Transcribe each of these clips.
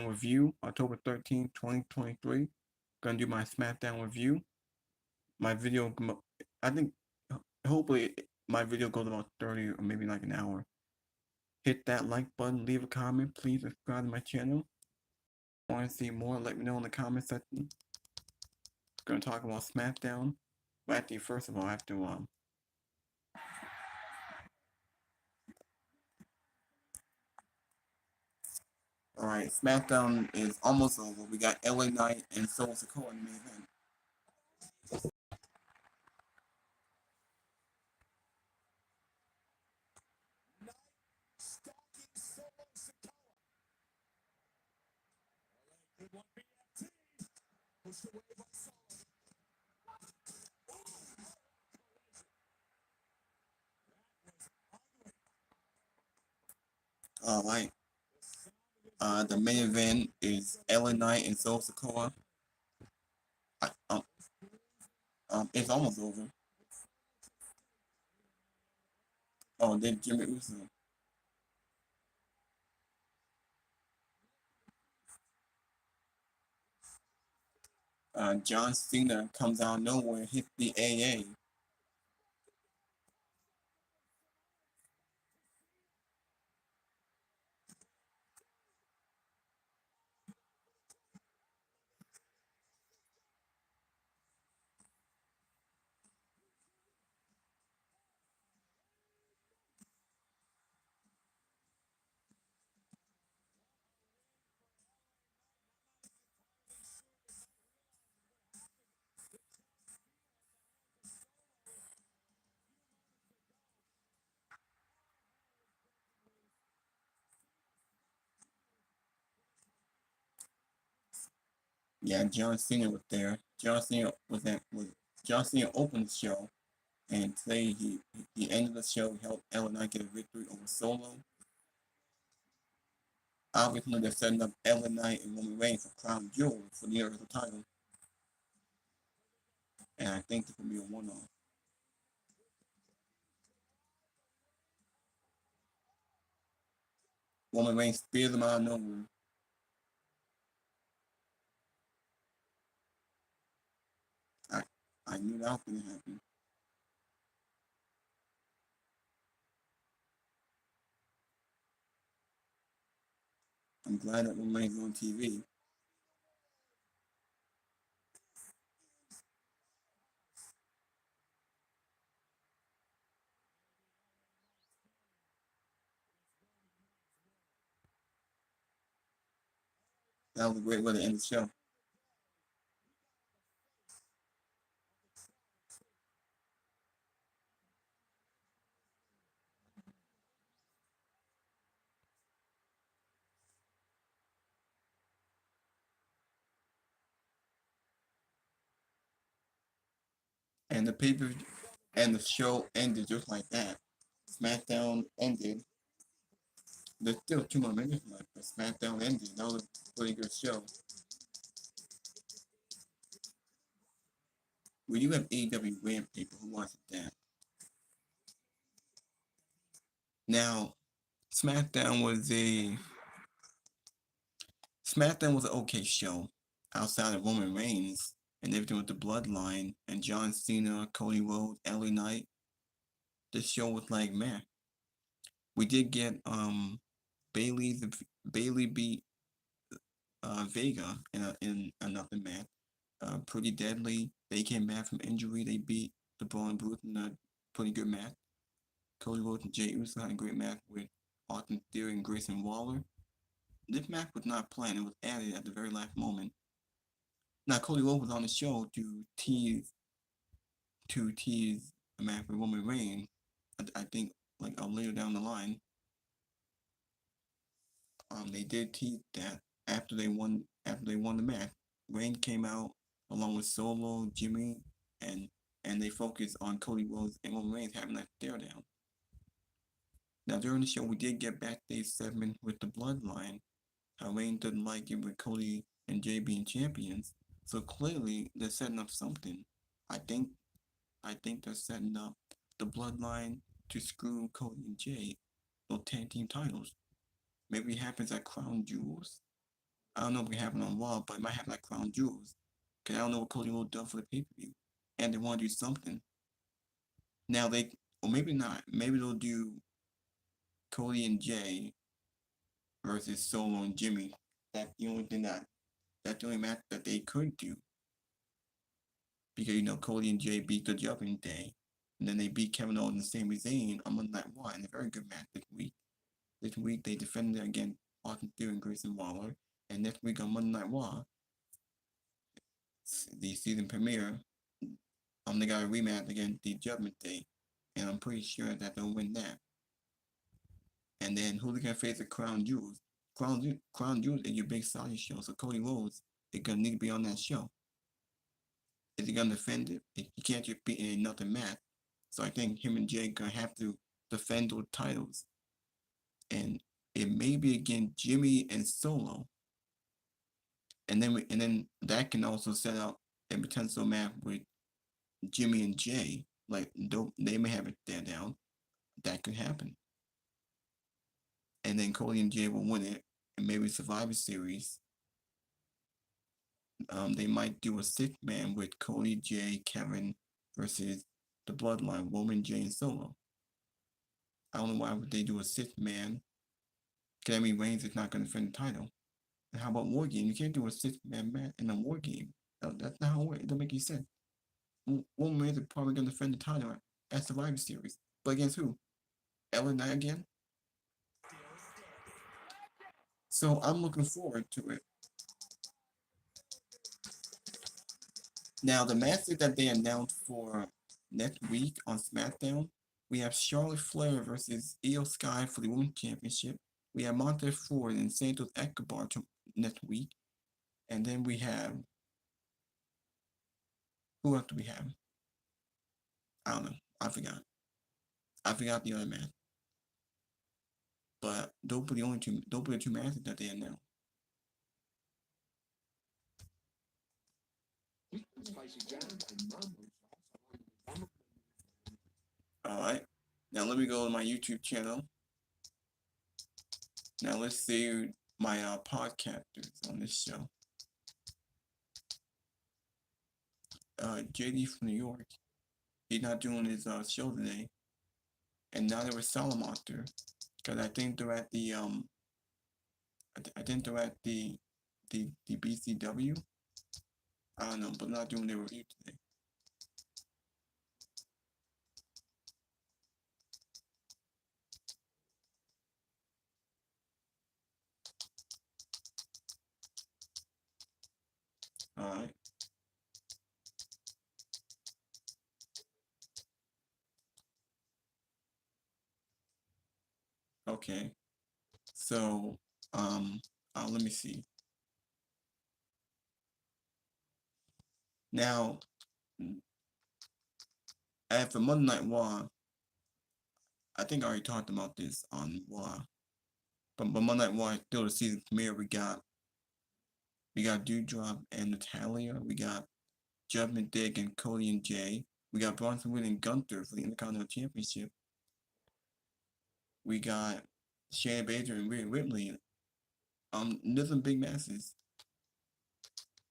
review, October 13th, 2023. Gonna do my Smackdown review. My video, I think, hopefully, my video goes about 30 or maybe like an hour. Hit that like button, leave a comment, please subscribe to my channel. Want to see more? Let me know in the comment section. Gonna talk about Smackdown. But actually, first of all, I have to Alright, SmackDown is almost over. We got LA Knight and Solo Sikoa in the main event. Alright. The main event is LA Knight and Solo Sikoa. I, it's almost over. Oh, then Jimmy Uso. John Cena comes out of nowhere, hits the AA. Yeah, John Cena was there. John Cena opened the show, and today he ended the show. He helped LA Knight get a victory over Solo. Obviously, they're setting up LA Knight and Roman Reigns for Crown Jewel for the Universal title, and I think this will be a one-off. Roman Reigns spears him out of nowhere. I I knew that was gonna happen. I'm glad that Roman Reigns is on TV. That was a great way to end the show. And the paper and the show ended just like that. SmackDown ended. There's still 2 more minutes left, but SmackDown ended. That was a pretty good show. We do have AEW Ramp people who watch that. Now, SmackDown was a SmackDown was an okay show outside of Roman Reigns and everything with the Bloodline and John Cena, Cody Rhodes, LA Knight. This show was like, man. We did get Bailey Bailey beat Vega in another match. Pretty deadly. They came back from injury. They beat the Braun Brutes in a pretty good match. Cody Rhodes and Jey Uso had a great match with Austin Theory and Grayson Waller. This match was not planned. It was added at the very last moment. Now Cody Rhodes was on the show to tease a match with Roman Reigns. I think like later down the line. They did tease that after they won the match. Reigns came out along with Solo, Jimmy, and they focused on Cody Rhodes and Roman Reigns having that stare down. Now during the show, we did get backstage segment with the Bloodline. How Reigns didn't like it with Cody and Jay being champions, so clearly they're setting up something. I think I think they're setting up the Bloodline to screw Cody and Jay those tag team titles. Maybe it happens at Crown Jewels. I don't know if it can happen on Raw, but it might happen like Crown Jewels. Because I don't know what Cody will do for the pay-per-view. And they want to do something. Now they, or maybe not. Maybe they'll do Cody and Jay versus Solo and Jimmy. That's the only thing that's the only match that they could do. Because, Cody and Jay beat the Judgment Day. And then they beat Kevin Owens and Sami Zayn on Monday Night Raw in a very good match this week. This week they defended against Austin Theory and Grayson Waller. And next week on Monday Night Raw, the season premiere, they got a rematch against the Judgment Day. And I'm pretty sure that they'll win that. And then who's going to face the Crown Jewels? Crown Jewels is your big Saudi show. So Cody Rhodes is going to need to be on that show. Is he going to defend it? He can't just be in another match. So I think him and Jay are going to have to defend those titles. And it may be against Jimmy and Solo. And then that can also set up a potential match with Jimmy and Jay. Like, they may have it there down. That could happen. And then Cody and Jay will win it. And maybe Survivor Series. They might do a 6-man with Cody, Jay, Kevin versus the Bloodline, Roman, Jay, and Solo. I don't know why would they do a 6-man. Because I mean, Reigns is not going to defend the title. And how about War Game? You can't do a 6-man match in a War Game. That's not how it works. It don't make any sense. Roman Reigns is probably going to defend the title at Survivor Series. But against who? LA Knight again? So I'm looking forward to it. Now, the matches that they announced for next week on Smackdown, we have Charlotte Flair versus Io Sky for the Women's Championship. We have Montez Ford and Santos Escobar next week. And then we have... Who else do we have? I don't know. I forgot. I forgot the other match. But those were the two matches that they announced. Alright. Now let me go to my YouTube channel. Now let's see my podcasters on this show. JD from New York. He's not doing his show today. And now there was Salamonster. Because I think they're at the the BCW. I don't know, but not doing their review today. Alright. Okay. So, let me see. Now, after Monday Night Raw, I think I already talked about this on Raw. But Monday Night Raw, still the season premiere, we got Doudrop and Natalia. We got Judgment Day and Cody and Jay. We got Bronson Reed and Gunther for the Intercontinental Championship. We got Shayna Baszler and Rhea Ripley. There's some big matches.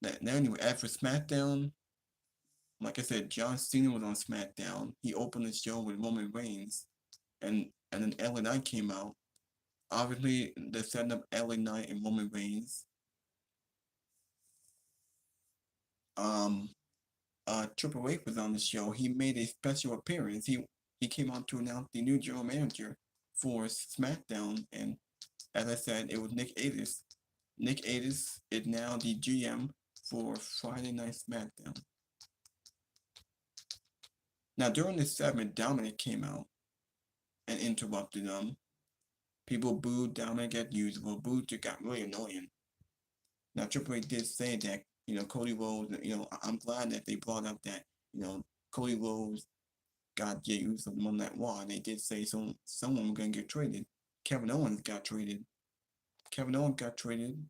Now anyway, after SmackDown, like I said, John Cena was on SmackDown. He opened the show with Roman Reigns, and then LA Knight came out. Obviously, they're setting up LA Knight and Roman Reigns. Triple H was on the show. He made a special appearance. He came out to announce the new general manager for SmackDown, and as I said, it was Nick Aldis. Nick Aldis is now the GM for Friday Night SmackDown. Now, during this segment, Dominic came out and interrupted them. People booed Dominic as usual. Booed just got really annoying. Now, Triple H did say that, Cody Rhodes, I'm glad that they brought up that, Cody Rhodes got Jey Uso on that Raw, and they did say someone was going to get traded. Kevin Owens got traded. Kevin Owens got traded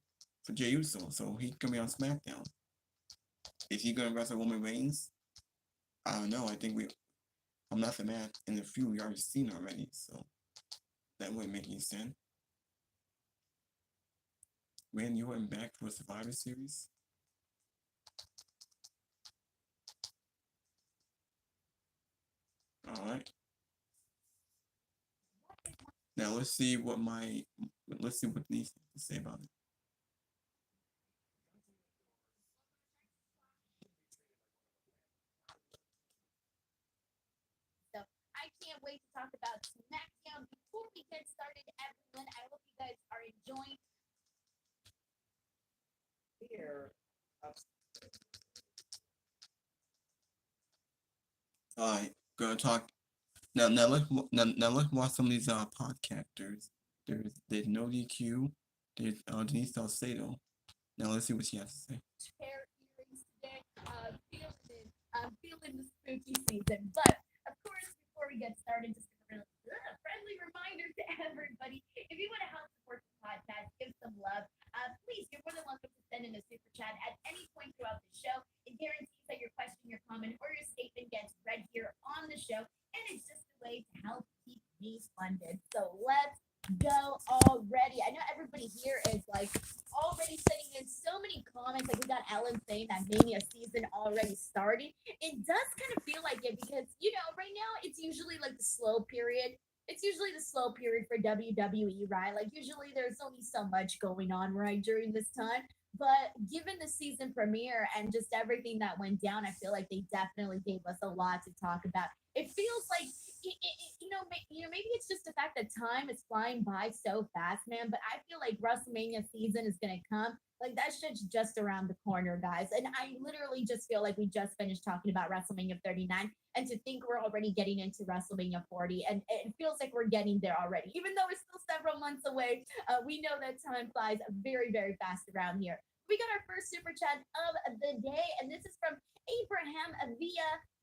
for Jey Uso, so he's going to be on SmackDown. Is he going to wrestle Roman Reigns? I don't know. I think I'm not the match in the feud we already seen already, so that wouldn't make any sense. Randy Orton back for a Survivor Series. All right. Now let's see what these have to say about it. So I can't wait to talk about SmackDown. Before we get started, everyone, I hope you guys are enjoying here. All right, gonna talk now. Now let's watch some of these podcasters. There's No DQ. There's Denise Salcedo. Now let's see what she has to say. Hair earrings today. I'm feeling the spooky season. But of course, before we get started, just a really friendly reminder to everybody: if you want to help support the podcast, give some love. Please, you're more than welcome to send in a super chat at any point throughout the show. It guarantees that your question, your comment, or your statement gets read here on the show, and it's just a way to help keep me funded. So let's go already. I know everybody here is like already sending in so many comments. Like we got Ellen saying that Mania season already started. It does kind of feel like it because right now it's usually like the slow period. It's usually the slow period for WWE, right? Like usually there's only so much going on right during this time. But given the season premiere and just everything that went down, I feel like they definitely gave us a lot to talk about. It feels like maybe it's just the fact that time is flying by so fast, man. But I feel like WrestleMania season is gonna come. Like that shit's just around the corner, guys. And I literally just feel like we just finished talking about WrestleMania 39, and to think we're already getting into WrestleMania 40, and it feels like we're getting there already, even though it's still several months away. We know that time flies very, very fast around here. We got our first super chat of the day, and this is from Abraham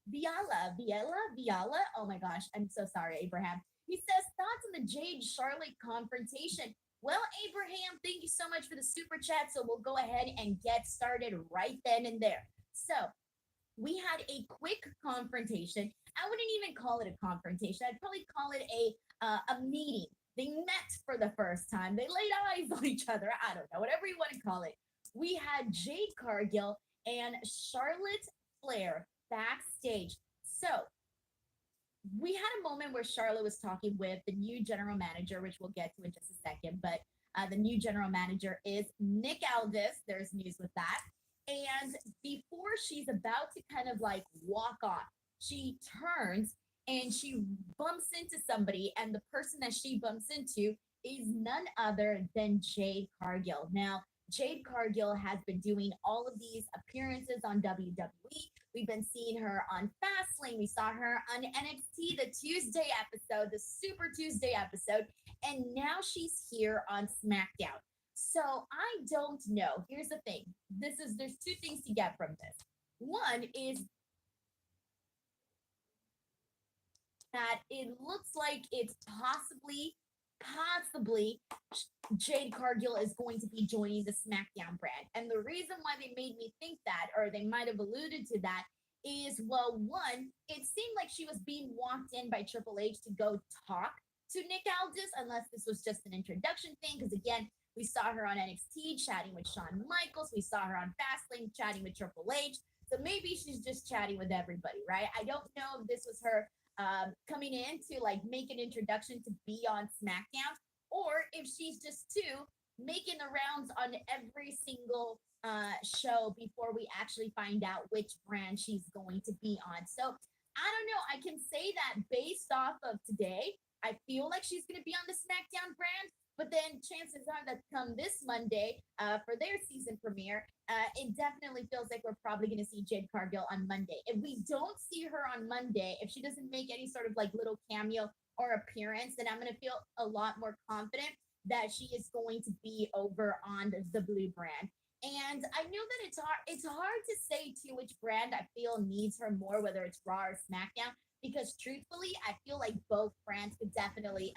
Viala. Oh my gosh, I'm so sorry, Abraham. He says thoughts on the Jade Charlotte confrontation. Well, Abraham, thank you so much for the super chat. So we'll go ahead and get started right then and there. So we had a quick confrontation. I wouldn't even call it a confrontation. I'd probably call it a meeting. They met for the first time. They laid eyes on each other. I don't know, whatever you want to call it. We had Jade Cargill and Charlotte Flair backstage. So we had a moment where Charlotte was talking with the new general manager, which we'll get to in just a second. But the new general manager is Nick Aldis. There's news with that. And before she's about to kind of like walk off, she turns and she bumps into somebody. And the person that she bumps into is none other than Jade Cargill. Now, Jade Cargill has been doing all of these appearances on WWE. We've been seeing her on Fastlane. We saw her on NXT, the Tuesday episode, the Super Tuesday episode, and now she's here on SmackDown. So I don't know. Here's the thing. There's two things to get from this. One is that it looks like it's possibly Jade Cargill is going to be joining the SmackDown brand. And the reason why they made me think that, or they might have alluded to that, is well, one, it seemed like she was being walked in by Triple H to go talk to Nick Aldis, unless this was just an introduction thing. Because again, we saw her on NXT chatting with Shawn Michaels. We saw her on Fastlane chatting with Triple H. So maybe she's just chatting with everybody, right? I don't know if this was her coming in to like make an introduction to be on SmackDown, or if she's just too making the rounds on every single show before we actually find out which brand she's going to be on. So I don't know. I can say that based off of today, I feel like she's going to be on the SmackDown brand. But then chances are that come this Monday for their season premiere, it definitely feels like we're probably going to see Jade Cargill on Monday. If we don't see her on Monday, if she doesn't make any sort of like little cameo or appearance, then I'm going to feel a lot more confident that she is going to be over on the Blue brand. And I know that it's hard to say to which brand I feel needs her more, whether it's Raw or SmackDown, because truthfully, I feel like both brands could definitely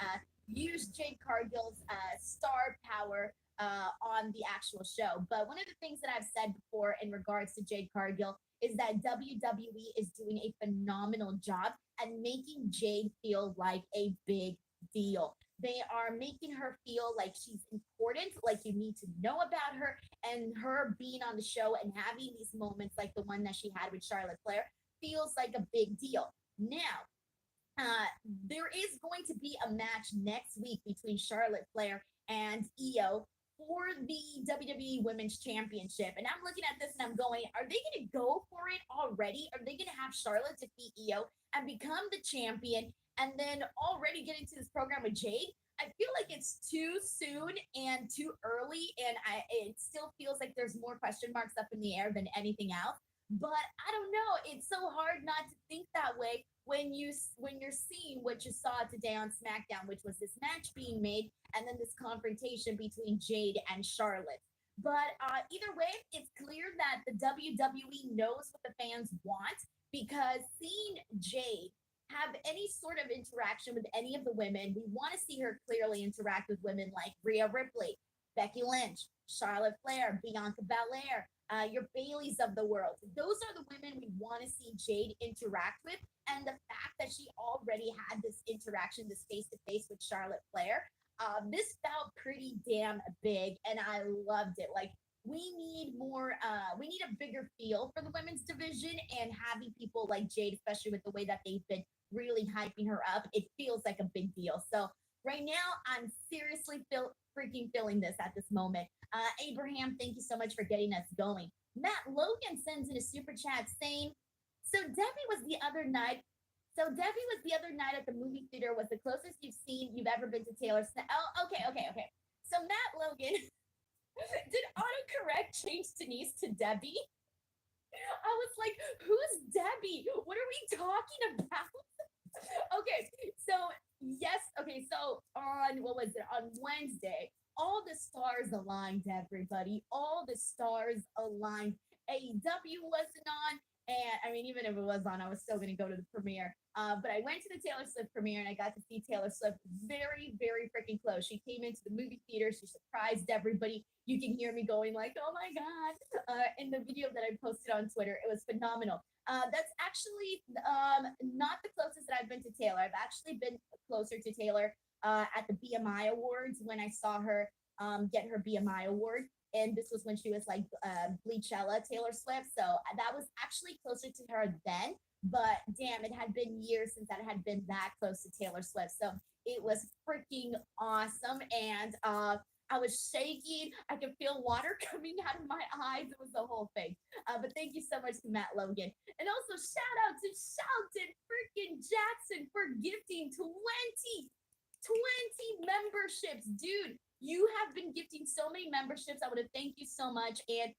use Jade Cargill's star power on the actual show. But one of the things that I've said before in regards to Jade Cargill is that WWE is doing a phenomenal job at making Jade feel like a big deal. They are making her feel like she's important, like you need to know about her, and her being on the show and having these moments like the one that she had with Charlotte Flair feels like a big deal. Now, there is going to be a match next week between Charlotte Flair and Io for the WWE Women's Championship. And I'm looking at this and I'm going, are they going to go for it already? Are they going to have Charlotte defeat Io and become the champion and then already get into this program with Jade? I feel like it's too soon and too early, and it still feels like there's more question marks up in the air than anything else. But I don't know. It's so hard not to think that way when you're seeing what you saw today on SmackDown, which was this match being made and then this confrontation between Jade and Charlotte. But either way, it's clear that the WWE knows what the fans want because seeing Jade have any sort of interaction with any of the women, we want to see her clearly interact with women like Rhea Ripley, Becky Lynch, Charlotte Flair, Bianca Belair, your Baileys of the world. Those are the women we want to see Jade interact with. And the fact that she already had this interaction, this face to face with Charlotte Flair, this felt pretty damn big, and I loved it. Like we need more, we need a bigger feel for the women's division, and having people like Jade, especially with the way that they've been really hyping her up, it feels like a big deal. So right now, I'm seriously freaking feeling this at this moment. Abraham, thank you so much for getting us going. Matt Logan sends in a super chat saying, "So Debbie was the other night. So Debbie was the other night at the movie theater. Was the closest you've ever been to Taylor Swift." Oh, okay. So Matt Logan, did autocorrect change Denise to Debbie? I was like, "Who's Debbie? What are we talking about?" Okay, so yes, okay, so on what was it on Wednesday? All the stars aligned, everybody. All the stars aligned. AEW wasn't on, and I mean, even if it was on, I was still going to go to the premiere. But I went to the Taylor Swift premiere and I got to see Taylor Swift very, very freaking close. She came into the movie theater. She surprised everybody. You can hear me going like, "Oh my god!" In the video that I posted on Twitter, it was phenomenal. That's actually not the closest that I've been to Taylor. I've actually been closer to Taylor at the BMI Awards when I saw her get her BMI award. And this was when she was like Bleachella Taylor Swift. So that was actually closer to her then. But damn, it had been years since I had been that close to Taylor Swift. So it was freaking awesome. And I was shaking. I could feel water coming out of my eyes. It was the whole thing. But thank you so much to Matt Logan. And also shout out to Shelton freaking Jackson for gifting 20 memberships. Dude, you have been gifting so many memberships. I want to thank you so much. And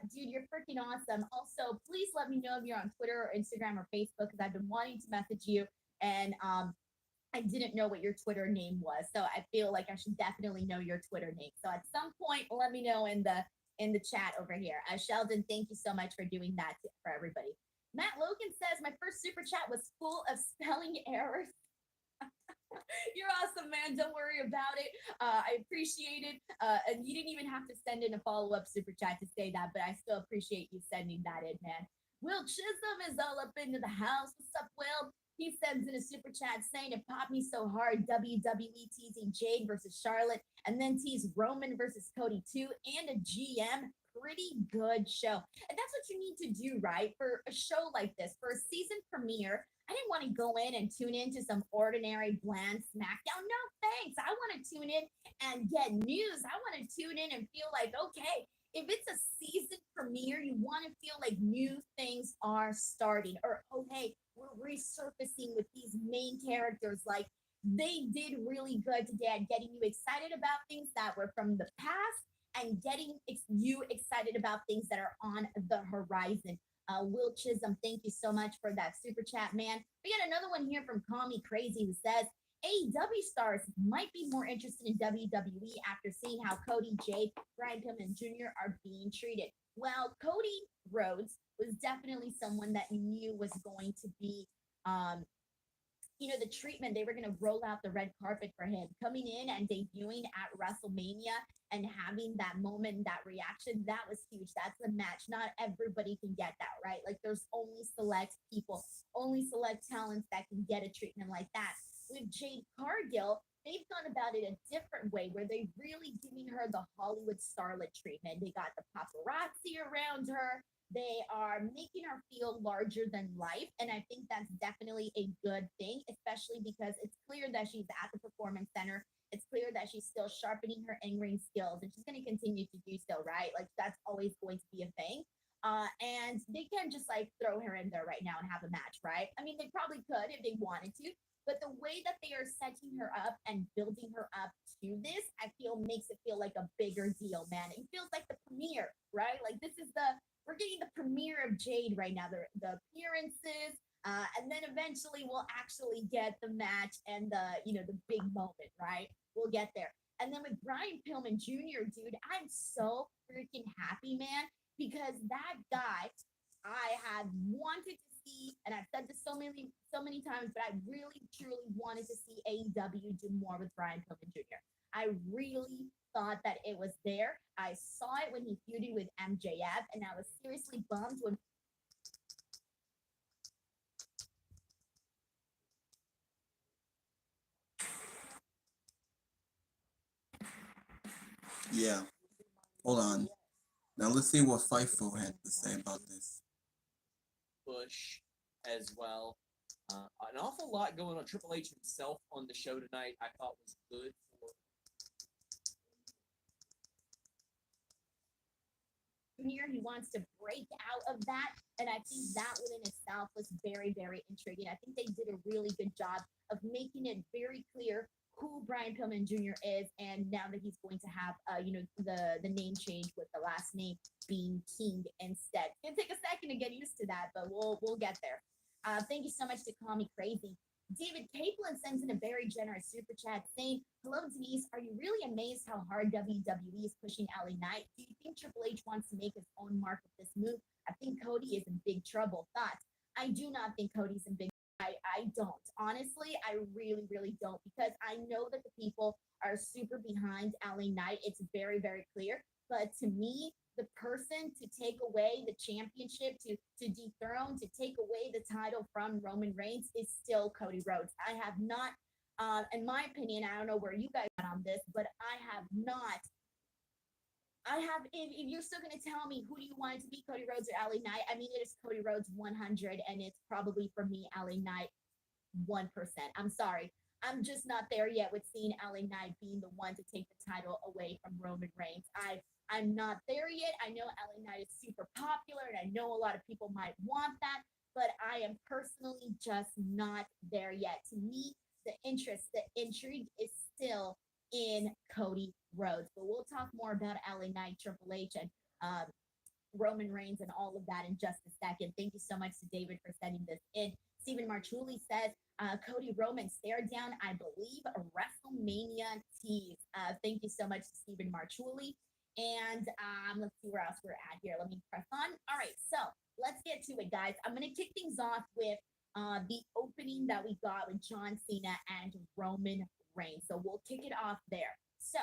dude, you're freaking awesome. Also, please let me know if you're on Twitter or Instagram or Facebook because I've been wanting to message you. And I didn't know what your Twitter name was. So I feel like I should definitely know your Twitter name. So at some point, let me know in the chat over here. Sheldon, thank you so much for doing that for everybody. Matt Logan says my first super chat was full of spelling errors. You're awesome, man. Don't worry about it. I appreciate it. And you didn't even have to send in a follow-up super chat to say that, but I still appreciate you sending that in, man. Will Chisholm is all up into the house. What's up, Will? He sends in a super chat saying it popped me so hard. WWE teasing Jade versus Charlotte, and then tease Roman versus Cody too, and a GM. Pretty good show. And that's what you need to do, right? For a show like this, for a season premiere, I didn't want to go in and tune into some ordinary bland SmackDown. No thanks. I want to tune in and get news. I want to tune in and feel like, okay, if it's a season premiere, you want to feel like new things are starting. Or, oh, hey, we're resurfacing with these main characters. Like, they did really good today at getting you excited about things that were from the past and getting you excited about things that are on the horizon. Will Chisholm, thank you so much for that super chat, man. We got another one here from Call Me Crazy who says AEW stars might be more interested in WWE after seeing how Cody, Jade, Brian Pillman Jr. are being treated. Well, Cody Rhodes was definitely someone that you knew was going to be the treatment. They were going to roll out the red carpet for him coming in and debuting at WrestleMania and having that moment, that reaction. That was huge. That's the match. Not everybody can get that, right? Like there's only select people, only select talents that can get a treatment like that. With Jade Cargill, they've gone about it a different way where they're really giving her the Hollywood starlet treatment. They got the paparazzi around her. They are making her feel larger than life. And I think that's definitely a good thing, especially because it's clear that she's at the performance center. It's clear that she's still sharpening her in ring skills and she's going to continue to do so, right? Like, that's always going to be a thing. And they can't just like throw her in there right now and have a match, right? I mean, they probably could if they wanted to, but the way that they are setting her up and building her up to this, I feel makes it feel like a bigger deal, man. It feels like the premiere, right? Like this is the we're getting the premiere of Jade right now. The appearances, and then eventually we'll actually get the match and the big moment, right? We'll get there. And then with Brian Pillman Jr., dude, I'm so freaking happy, man, because that guy I have wanted to see, and I've said this so many times, but I really truly wanted to see AEW do more with Brian Pillman Jr. I really thought that it was there. I saw it when he feuded with MJF, and I was seriously bummed when Yeah. Hold on. Now let's see what Fightful had to say about this. Push as well. An awful lot going on. Triple H himself on the show tonight, I thought was good for. Junior. He wants to break out of that. And I think that within itself was very, very intriguing. I think they did a really good job of making it very clear who Brian Pillman Jr. is, and now that he's going to have, the name change with the last name being King instead. It'll take a second to get used to that, but we'll get there. Thank you so much to call me crazy. David Capelin sends in a very generous super chat saying, "Hello, Denise. Are you really amazed how hard WWE is pushing LA Knight? Do you think Triple H wants to make his own mark with this move? I think Cody is in big trouble." Thoughts? I do not think Cody's in big. I don't. Honestly, I really, really don't because I know that the people are super behind LA Knight. It's very, very clear. But to me, the person to take away the championship, to dethrone, to take away the title from Roman Reigns is still Cody Rhodes. I have not, in my opinion, I don't know where you guys are on this, but I have not. I have. If you're still going to tell me who do you want it to be, Cody Rhodes or LA Knight, I mean it is Cody Rhodes 100, and it's probably for me LA Knight 1%. I'm sorry. I'm just not there yet with seeing LA Knight being the one to take the title away from Roman Reigns. I'm not there yet. I know LA Knight is super popular and I know a lot of people might want that, but I am personally just not there yet. To me, the interest, the intrigue is still in Cody Rhodes. But we'll talk more about LA Knight, Triple H, and Roman Reigns and all of that in just a second. Thank you so much to David for sending this in. Stephen Marchuli says, Cody Roman stare down, I believe, a WrestleMania tease. Thank you so much to Stephen Marchuli. And let's see where else we're at here. Let me press on. All right, so let's get to it, guys. I'm going to kick things off with the opening that we got with John Cena and Roman Reigns. So we'll kick it off there. So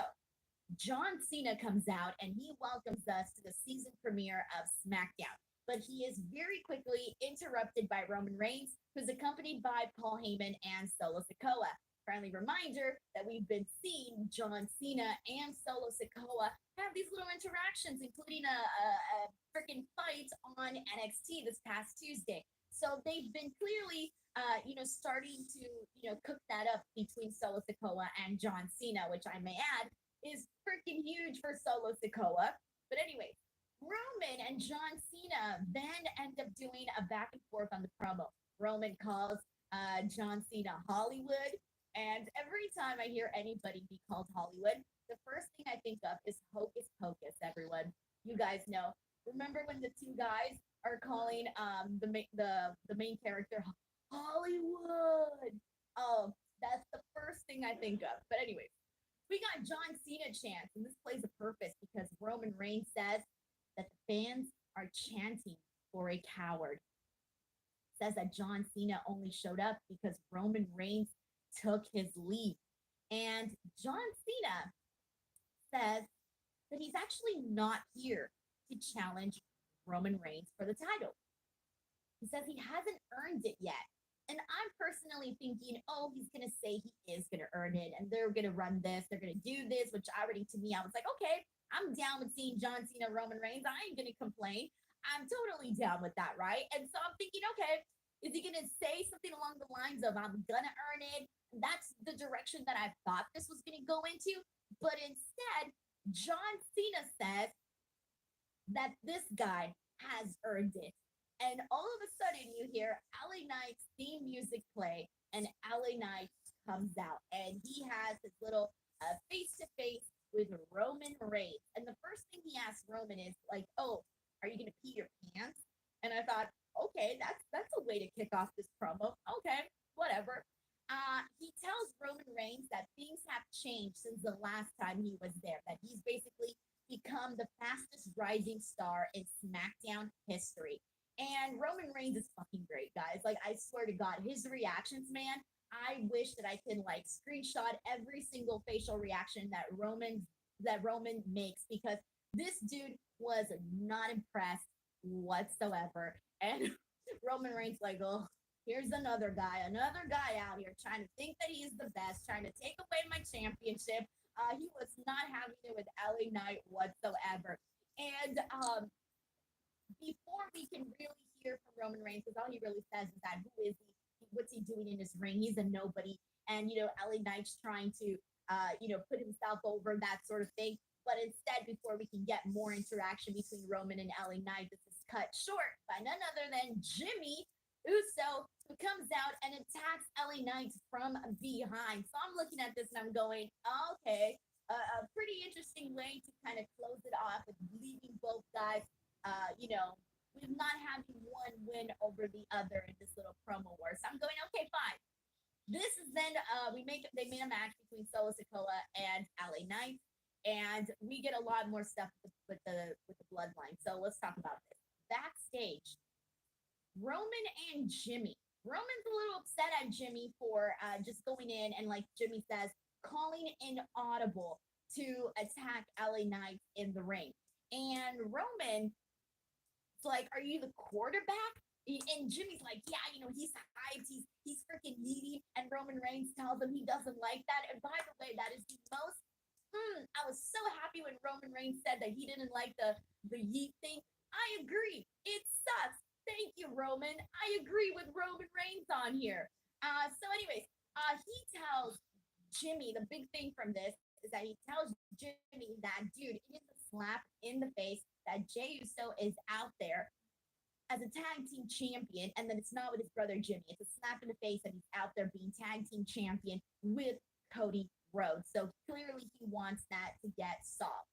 John Cena comes out and he welcomes us to the season premiere of Smackdown. But he is very quickly interrupted by Roman Reigns, who's accompanied by Paul Heyman and Solo Sikoa. Friendly reminder that we've been seeing John Cena and Solo Sikoa have these little interactions, including a freaking fight on NXT this past Tuesday. So they've been clearly, starting to, cook that up between Solo Sikoa and John Cena, which I may add is freaking huge for Solo Sikoa. But anyway, Roman and John Cena then end up doing a back and forth on the promo. Roman calls John Cena Hollywood. And every time I hear anybody be called Hollywood, the first thing I think of is Hocus Pocus, everyone. You guys know. Remember when the two guys are calling the main character Hollywood? Oh, that's the first thing I think of. But anyway, we got John Cena chants, and this plays a purpose because Roman Reigns says that the fans are chanting for a coward. Says that John Cena only showed up because Roman Reigns took his leave. And John Cena says that he's actually not here to challenge Roman Reigns for the title. He says he hasn't earned it yet. And I'm personally thinking, oh, he's gonna say he is gonna earn it, and they're gonna run this, they're gonna do this, which already to me, I was like, okay, I'm down with seeing John Cena, Roman Reigns. I ain't gonna complain. I'm totally down with that, right? And so I'm thinking, okay, is he gonna say something along the lines of I'm gonna earn it? That's the direction that I thought this was gonna go into. But instead, John Cena says that this guy has earned it. And all of a sudden, you hear LA Knight's theme music play, and LA Knight comes out, and he has his little face to face with Roman Reigns. And the first thing he asks Roman is like, "Oh, are you gonna pee your pants?" And I thought, okay, that's a way to kick off this promo. Okay, whatever. He tells Roman Reigns that things have changed since the last time he was there. That he's basically become the fastest rising star in SmackDown history. And Roman Reigns is fucking great, guys. Like, I swear to God, his reactions, man, I wish that I can like screenshot every single facial reaction that Roman makes because this dude was not impressed whatsoever. And Roman Reigns like, oh, here's another guy out here trying to think that he's the best, trying to take away my championship. He was not having it with LA Knight whatsoever. And before we can really hear from Roman Reigns, because all he really says is that who is he? What's he doing in his ring? He's a nobody. And, LA Knight's trying to, put himself over, that sort of thing. But instead, before we can get more interaction between Roman and LA Knight, this is cut short by none other than Jimmy Uso, who comes out and attacks LA Knight from behind. So I'm looking at this and I'm going, okay, a pretty interesting way to kind of close it off with leaving both guys with not having one win over the other in this little promo war. So I'm going, okay, fine. This is then they made a match between Solo Sikoa and LA Knight, and we get a lot more stuff with the bloodline. So let's talk about this. Backstage, Roman and Jimmy. Roman's a little upset at Jimmy for just going in and, like Jimmy says, calling an audible to attack LA Knight in the ring. And Roman, it's like, are you the quarterback? And Jimmy's like, yeah, he's hyped, he's freaking needy. And Roman Reigns tells him he doesn't like that. And by the way, that is the most. I was so happy when Roman Reigns said that he didn't like the yeet thing. I agree. It sucks. Thank you, Roman. I agree with Roman Reigns on here. So anyways, he tells Jimmy, the big thing from this is that he tells Jimmy that, dude, it is a slap in the face that Jey Uso is out there as a tag team champion, and then it's not with his brother Jimmy. It's a slap in the face that he's out there being tag team champion with Cody Rhodes. So clearly he wants that to get solved.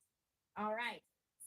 All right.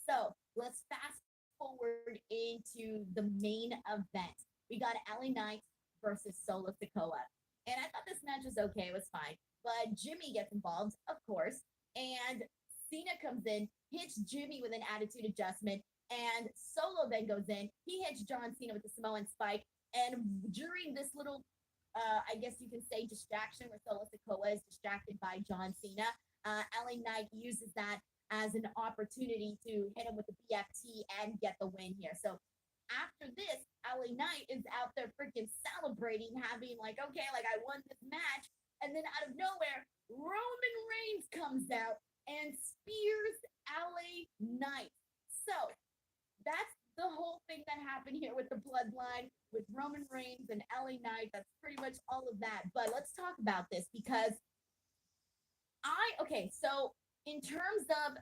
So let's fast forward into the main event. We got LA Knight versus Solo Sikoa. And I thought this match was okay. It was fine. But Jimmy gets involved, of course. And Cena comes in, hits Jimmy with an attitude adjustment, and Solo then goes in. He hits John Cena with the Samoan spike. And during this little, I guess you can say, distraction where Solo Sikoa is distracted by John Cena, LA Knight uses that as an opportunity to hit him with the BFT and get the win here. So after this, LA Knight is out there freaking celebrating, having like, okay, like I won this match. And then out of nowhere, Roman Reigns comes out and spears LA Knight. So that's the whole thing that happened here with the bloodline, with Roman Reigns and LA Knight. That's pretty much all of that. But let's talk about this because okay, so in terms of,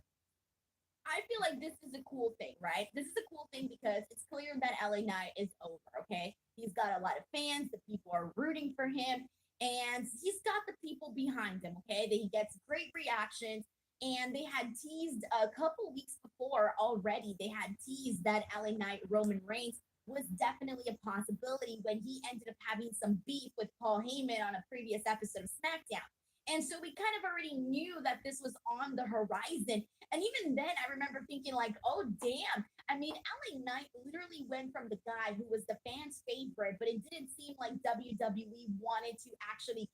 I feel like this is a cool thing, right? This is a cool thing because it's clear that LA Knight is over, okay? He's got a lot of fans, the people are rooting for him, and he's got the people behind him, okay? That he gets great reactions, and they had teased a couple weeks before already, they had teased that LA Knight Roman Reigns was definitely a possibility when he ended up having some beef with Paul Heyman on a previous episode of SmackDown. And so we kind of already knew that this was on the horizon. And even then, I remember thinking like, oh, damn. I mean, LA Knight literally went from the guy who was the fans' favorite, but it didn't seem like WWE wanted to actually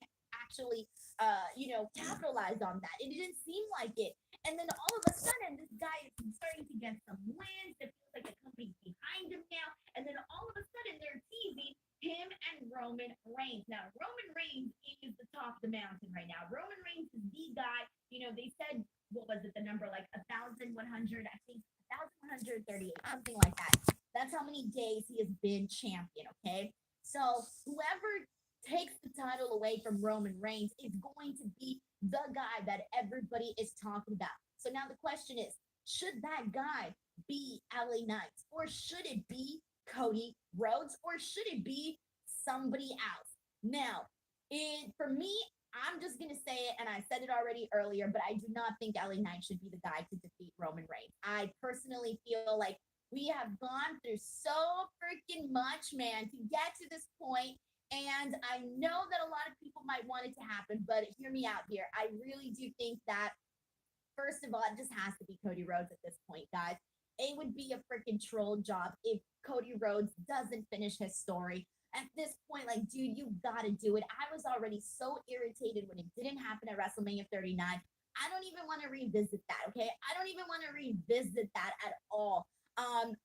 capitalize on that. It didn't seem like it. And then all of a sudden, this guy is starting to get some wins. It feels like the company's behind him now. And then all of a sudden, they're teasing him and Roman Reigns. Now, Roman Reigns is the top of the mountain right now. Roman Reigns is the guy. They said, what was it, the number like 1,100, I think 1,138, something like that. That's how many days he has been champion, okay? So whoever takes the title away from Roman Reigns is going to be the guy that everybody is talking about. So now the question is, should that guy be LA Knight, or should it be Cody Rhodes, or should it be somebody else? Now, for me, I'm just gonna say it, and I said it already earlier, but I do not think LA Knight should be the guy to defeat Roman Reigns. I personally feel like we have gone through so freaking much, man, to get to this point. And I know that a lot of people might want it to happen, but hear me out here. I really do think that, first of all, it just has to be Cody Rhodes at this point, guys. It would be a freaking troll job if Cody Rhodes doesn't finish his story. At this point, like, dude, you gotta do it. I was already so irritated when it didn't happen at WrestleMania 39. I don't even want to revisit that, okay? I don't even want to revisit that at all. And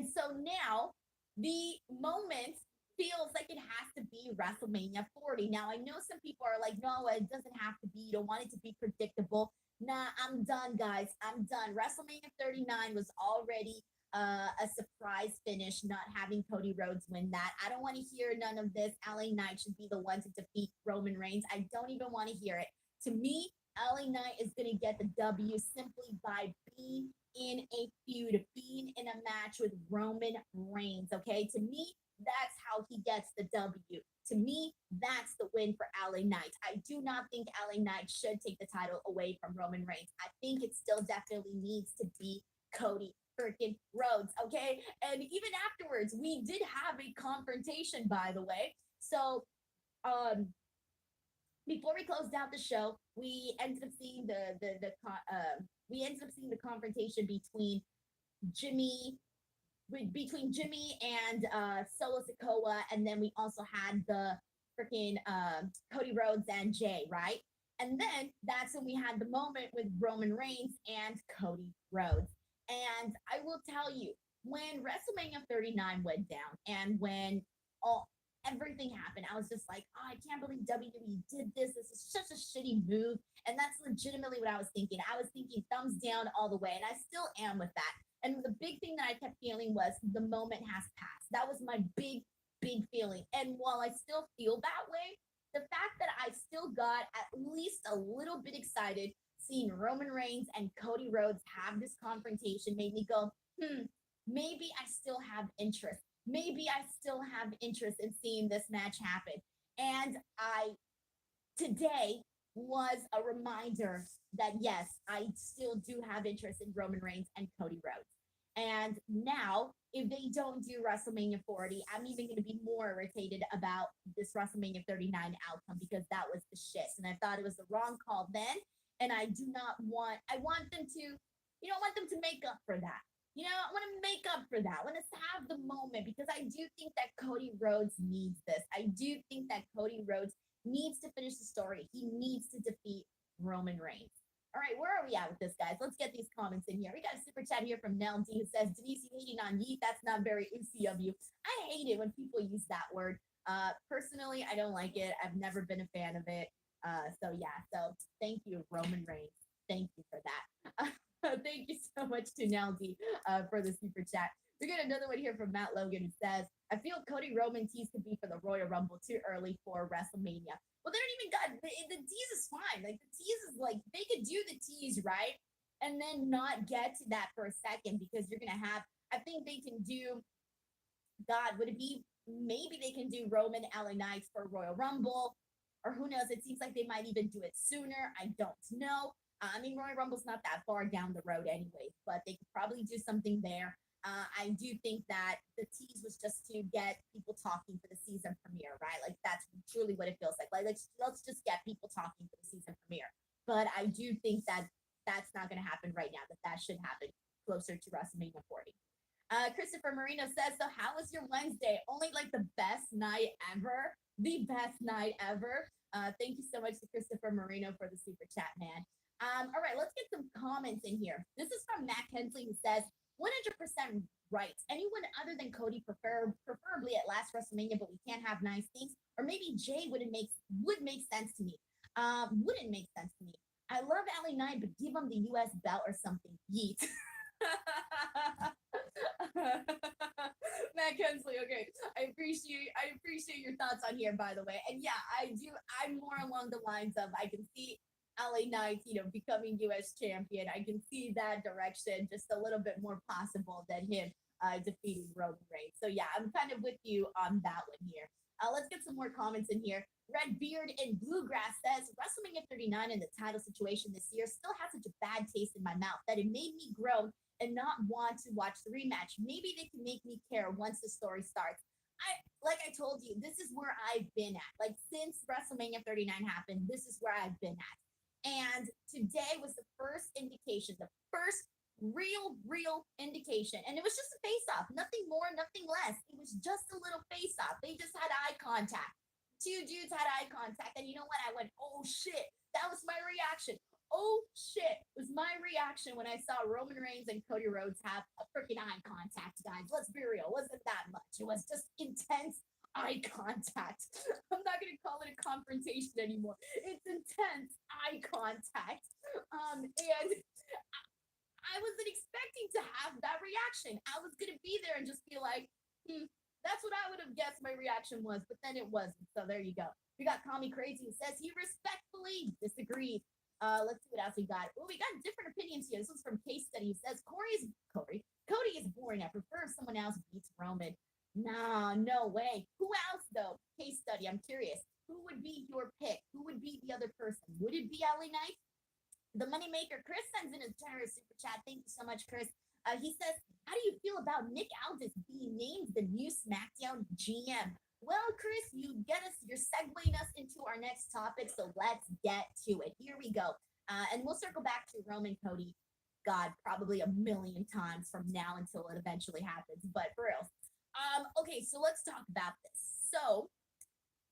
so now the moment feels like it has to be WrestleMania 40. Now, I know some people are like, no, it doesn't have to be. You don't want it to be predictable. Nah, I'm done, guys. I'm done. WrestleMania 39 was already a surprise finish, not having Cody Rhodes win that. I don't want to hear none of this. LA Knight should be the one to defeat Roman Reigns. I don't even want to hear it. To me, LA Knight is going to get the W simply by being in a feud, being in a match with Roman Reigns. Okay, to me, that's how he gets the W. To me, that's the win for LA Knight. I do not think LA Knight should take the title away from Roman Reigns. I think it still definitely needs to be Cody freaking Rhodes, okay? And even afterwards, we did have a confrontation, by the way. So, before we closed out the show, we ended up seeing the confrontation Jimmy between Jimmy and Solo Sikoa, and then we also had the freaking Cody Rhodes and Jay, right? And then that's when we had the moment with Roman Reigns and Cody Rhodes. And I will tell you, when WrestleMania 39 went down, and when everything happened, I was just like, oh, I can't believe WWE did this. This is such a shitty move. And that's legitimately what I was thinking. I was thinking thumbs down all the way, and I still am with that. And the big thing that I kept feeling was the moment has passed. That was my big, big feeling. And while I still feel that way, the fact that I still got at least a little bit excited seeing Roman Reigns and Cody Rhodes have this confrontation made me go, maybe I still have interest. Maybe I still have interest in seeing this match happen. And today was a reminder that yes, I still do have interest in Roman Reigns and Cody Rhodes. And now, if they don't do WrestleMania 40, I'm even going to be more irritated about this WrestleMania 39 outcome, because that was the shit. And I thought it was the wrong call then. And I want them to, I want them to make up for that. I want to make up for that. I want us to have the moment, because I do think that Cody Rhodes needs this. I do think that Cody Rhodes needs to finish the story. He needs to defeat Roman Reigns. All right, where are we at with this, guys? Let's get these comments in here. We got a super chat here from Nell D, who says, Denise, you hating on Yeet? That's not very oozy of you. I hate it when people use that word. Personally, I don't like it. I've never been a fan of it. So thank you, Roman Reigns. Thank you for that. Thank you so much to Nell D for the super chat. We got another one here from Matt Logan, who says, I feel Cody Roman tease could be for the Royal Rumble too early for WrestleMania. Well, they don't even got the tease is fine. Like, the tease is like, they could do the tease, right? And then not get to that for a second, because you're gonna have, I think they can do, God, would it be, maybe they can do Roman LA Knights for Royal Rumble, or who knows? It seems like they might even do it sooner. I don't know. I mean, Royal Rumble's not that far down the road anyway, but they could probably do something there. I do think that the tease was just to get people talking for the season premiere, right? Like, that's truly what it feels like. Like, let's just get people talking for the season premiere. But I do think that that's not going to happen right now, that should happen closer to WrestleMania 40. Christopher Marino says, so how was your Wednesday? Only like the best night ever. The best night ever. Thank you so much to Christopher Marino for the super chat, man. All right, let's get some comments in here. This is from Matt Hensley, who says, 100% right. Anyone other than Cody, preferably at last WrestleMania, but we can't have nice things. Or maybe Jay would make sense to me. Wouldn't make sense to me. I love LA Knight, but give him the US belt or something. Yeet. Matt Kensley, okay. I appreciate your thoughts on here, by the way. And yeah, I'm more along the lines of I can see LA Knight, becoming US champion. I can see that direction just a little bit more possible than him defeating Roman Reigns. So yeah, I'm kind of with you on that one here. Let's get some more comments in here. Redbeard and Bluegrass says WrestleMania 39 and the title situation this year still has such a bad taste in my mouth that it made me groan and not want to watch the rematch. Maybe they can make me care once the story starts. Like I told you, this is where I've been at. Like since WrestleMania 39 happened, this is where I've been at. And today was the first indication, the first real indication. And it was just a face-off, nothing more, nothing less. It was just a little face-off. They just had eye contact. Two dudes had eye contact. And you know what? I went, oh shit. That was my reaction. Oh shit was my reaction when I saw Roman Reigns and Cody Rhodes have a freaking eye contact, guys. Let's be real. It wasn't that much. It was just intense eye contact. I'm not going to call it a confrontation anymore. It's intense eye contact. And I wasn't expecting to have that reaction. I was going to be there and just be like, that's what I would have guessed my reaction was, but then it wasn't. So there you go. We got Call Me Crazy who says he respectfully disagreed. Let's see what else we got. Oh, we got different opinions here. This one's from Case Study. He says Cody is boring. I prefer if someone else beats Roman. Nah, no way. Who else though? Case Study. I'm curious. Who would be your pick? Who would be the other person? Would it be LA Knight? The Moneymaker, Chris sends in a generous super chat. Thank you so much, Chris. He says, how do you feel about Nick Aldis being named the new SmackDown GM? Well, Chris, you're segueing us into our next topic, so let's get to it. Here we go. And we'll circle back to Roman Cody, God, probably a million times from now until it eventually happens, but for real. Okay, so let's talk about this. So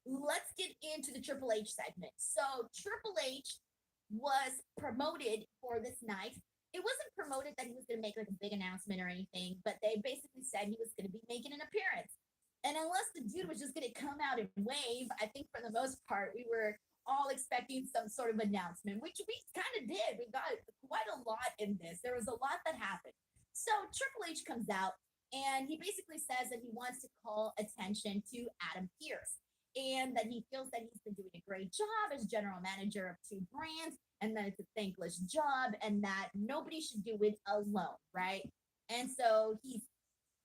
let's get into the Triple H segment. So Triple H was promoted for this night. It wasn't promoted that he was going to make like a big announcement or anything, but they basically said he was going to be making an appearance. And unless the dude was just going to come out and wave, I think for the most part, we were all expecting some sort of announcement, which we kind of did. We got quite a lot in this. There was a lot that happened. So Triple H comes out and he basically says that he wants to call attention to Adam Pearce and that he feels that he's been doing a great job as general manager of two brands and that it's a thankless job and that nobody should do it alone, right? And so he's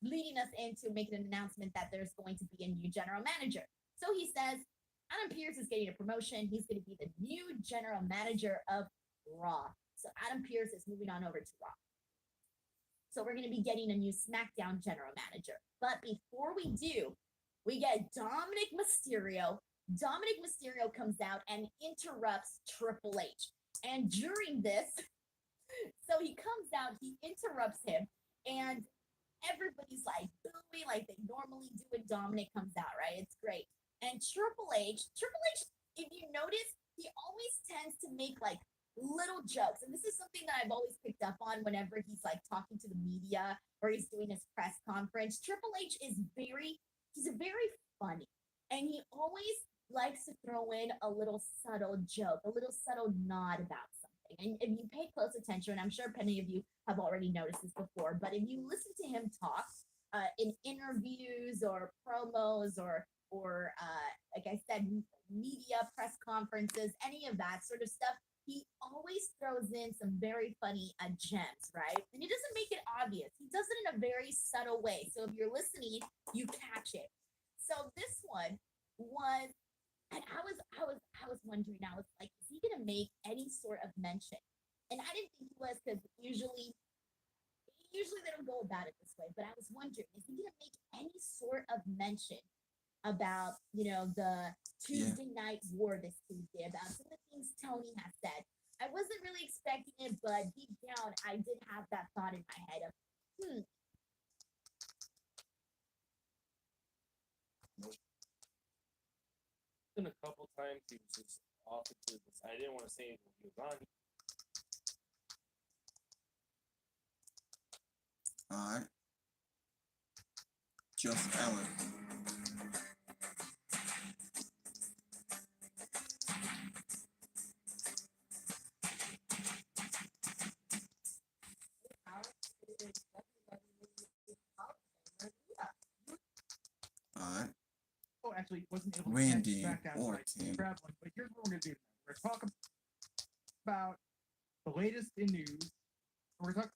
leading us into making an announcement that there's going to be a new general manager. So he says Adam Pearce is getting a promotion. He's going to be the new general manager of Raw. So Adam Pearce is moving on over to Raw. So we're going to be getting a new SmackDown general manager. But before we do, we get Dominic Mysterio. Dominic Mysterio comes out and interrupts Triple H. And during this, so he comes out, he interrupts him, and everybody's like booing like they normally do when Dominic comes out, right? It's great. And Triple H, if you notice, he always tends to make like little jokes. And this is something that I've always picked up on whenever he's like talking to the media or he's doing his press conference. Triple H is he's very funny. And he always likes to throw in a little subtle joke, a little subtle nod about something. And if you pay close attention, I'm sure many of you have already noticed this before, but if you listen to him talk in interviews or promos or like I said, media press conferences, any of that sort of stuff, he always throws in some very funny gems, right? And he doesn't make it obvious. He does it in a very subtle way. So if you're listening, you catch it. So this one was, and I was wondering, I was like, is he gonna make any sort of mention? And I didn't think he was because usually they don't go about it this way. But I was wondering, is he gonna make any sort of mention about the Tuesday night war this Tuesday, about some of the things Tony has said? I wasn't really expecting it, but deep down, I did have that thought in my head of, Been a couple times he was just off into this. I didn't want to say anything. He was on. Alright. Just Ellen. Alright. Oh, actually, wasn't able to Randy catch SmackDown, so I Orton. grabbed one. But here's what we're gonna do. We're gonna talk about the latest in news. We're gonna talk.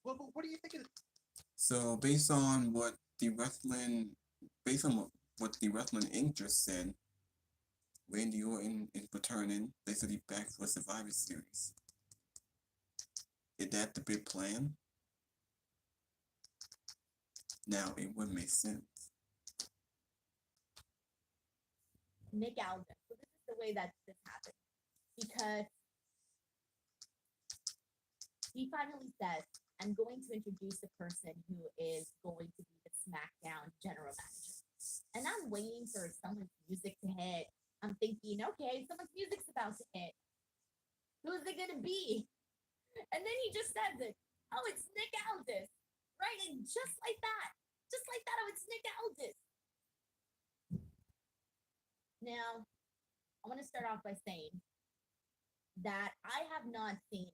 Well, what do you think of? So based on what the wrestling, based on what the Wrestling Inc. just said, Randy Orton is returning basically back for Survivor Series. Is that the big plan? Now it would make sense. Nick Aldis. So this is the way that this happened. Because he finally says, I'm going to introduce the person who is going to be the SmackDown general manager. And I'm waiting for someone's music to hit. I'm thinking, okay, someone's music's about to hit. Who's it gonna be? And then he just says it. Oh, it's Nick Aldis. Right? And just like that. Oh, it's Nick Aldis. Now, I want to start off by saying that I have not seen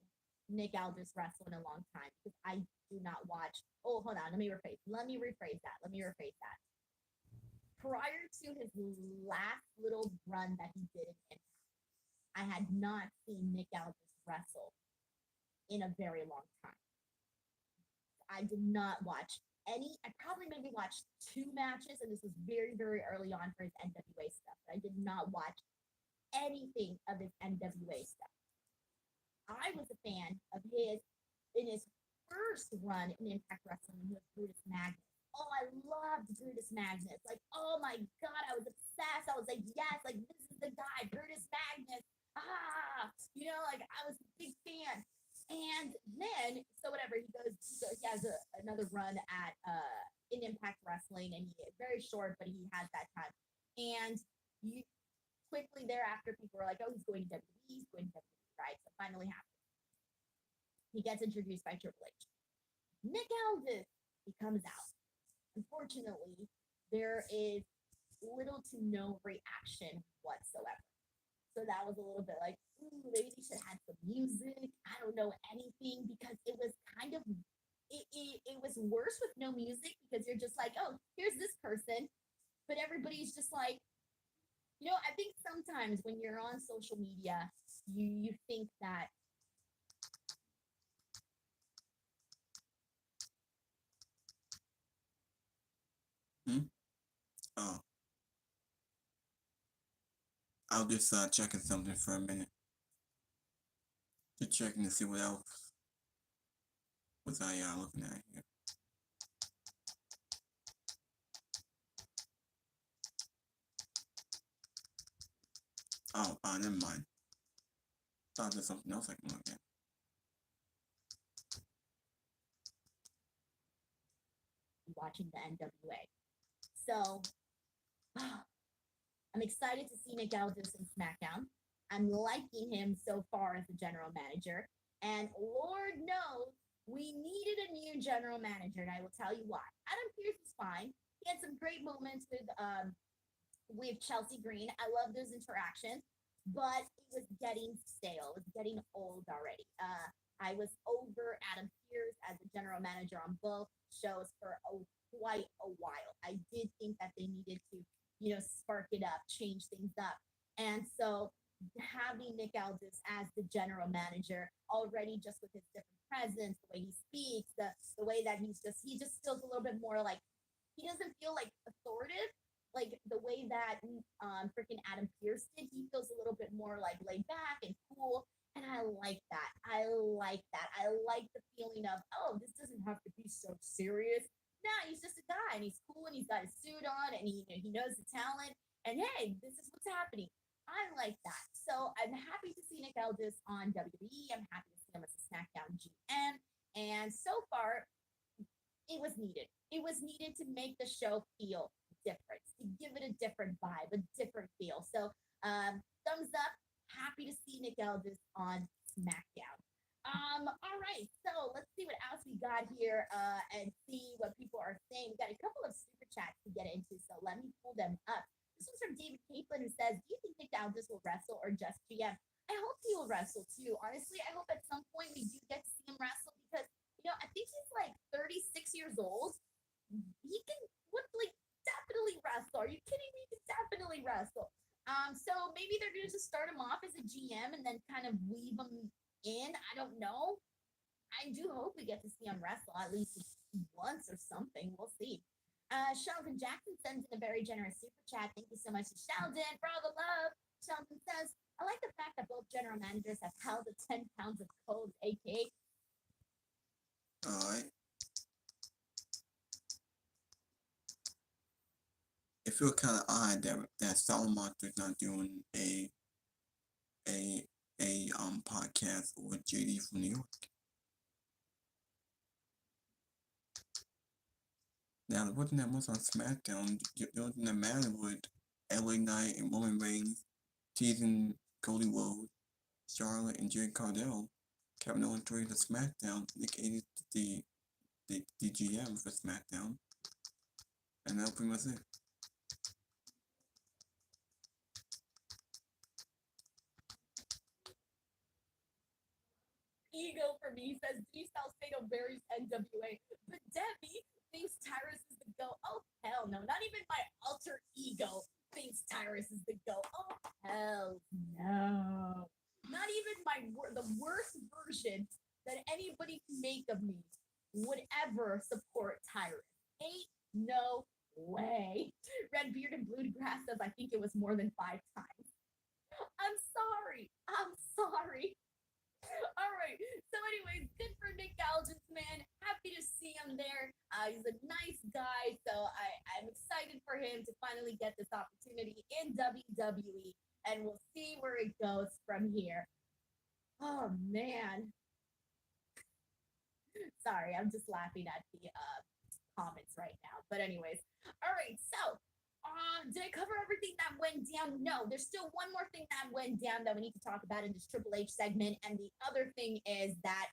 Nick Aldis wrestle in a long time because I do not watch. Oh, hold on. Let me rephrase that. Prior to his last little run that he did in Impact, I had not seen Nick Aldis wrestle in a very long time. I did not watch any. I probably maybe watched 2 matches, and this was very, very early on for his NWA stuff. But I did not watch anything of his NWA stuff. I was a fan of his in his first run in Impact Wrestling when he was Brutus Magnus. Oh, I loved Brutus Magnus. Like, oh my God, I was obsessed. I was like, yes, like this is the guy, Brutus Magnus. Like I was a big fan. And then, so whatever, he has another run at in Impact Wrestling, and he very short, but he has that time. And quickly thereafter, people were like, oh, he's going to WWE, right? So finally happened. He gets introduced by Triple H. Nick Aldis, he comes out. Unfortunately, there is little to no reaction whatsoever. So that was a little bit like, maybe they should have some music. I don't know anything because it was kind of, it was worse with no music because you're just like, oh, here's this person. But everybody's just like, I think sometimes when you're on social media, you think that Oh. I'll just checking something for a minute. Just checking to see what else was I looking at here. Oh, never mind. Thought there's something else I can look at. watching the NWA. So I'm excited to see Nick Aldis in SmackDown. I'm liking him so far as a general manager. And Lord knows we needed a new general manager, and I will tell you why. Adam Pearce is fine. He had some great moments with Chelsea Green. I love those interactions, but it was getting stale. It was getting old already. I was over Adam Pearce as a general manager on both shows for quite a while. I did think that they needed to, spark it up, change things up. And so having Nick Aldis as the general manager already just with his different presence, the way he speaks, the way that he just feels a little bit more like he doesn't feel like authoritative like the way that freaking Adam Pearce did. He feels a little bit more like laid back and cool. And I like that. I like the feeling of, oh, this doesn't have to be so serious. Nah, he's just a guy and he's cool and he's got his suit on and he knows the talent. And hey, this is what's happening. I like that. So I'm happy to see Nick Aldis on WWE. I'm happy to see him as a SmackDown GM. And so far, it was needed. It was needed to make the show feel different, to give it a different vibe, a different feel. So thumbs up. Happy to see Nick Aldis on SmackDown. All right, so let's see what else we got here, and see what people are saying. We got a couple of super chats to get into, so let me pull them up. This one's from David Capelin, who says, "Do you think Nick Aldis will wrestle or just GM?" I hope he will wrestle too. Honestly, I hope at some point we do get to see him wrestle because I think he's like 36 years old. He can would like definitely wrestle. Are you kidding me? He can definitely wrestle. So maybe they're gonna just start him off as a GM and then kind of weave him in. I don't know. I do hope we get to see him wrestle at least once or something. We'll see. Sheldon Jackson sends in a very generous super chat. Thank you so much to Sheldon for all the love. Sheldon says, "I like the fact that both general managers have held the 10 pounds of cold, aka." All right. It feels kind of odd that Salamonster's not doing a podcast with JD from New York. Now, wasn't that much on Smackdown? Wasn't that matter with LA Knight and Roman Reigns teasing Cody Rhodes, Charlotte, and Jade Cardell? Kevin Owens traded to SmackDown. Nick Aldis the GM for SmackDown, and that pretty much it. Ego for me says G Salcedo buries NWA, but Debbie thinks Tyrus is the go. Oh hell no! Not even my alter ego thinks Tyrus is the go. Oh hell no! Not even the worst version that anybody can make of me would ever support Tyrus. Ain't no way. Red Beard and Blue Grass says I think it was more than 5 times. I'm sorry. I'm sorry. All right. So, anyways, good for Nick Aldis, man. Happy to see him there. He's a nice guy, so I'm excited for him to finally get this opportunity in WWE, and we'll see where it goes from here. Oh man. Sorry, I'm just laughing at the comments right now. But anyways, all right. So, did I cover everything that went down? No, there's still one more thing that went down that we need to talk about in this Triple H segment. And the other thing is that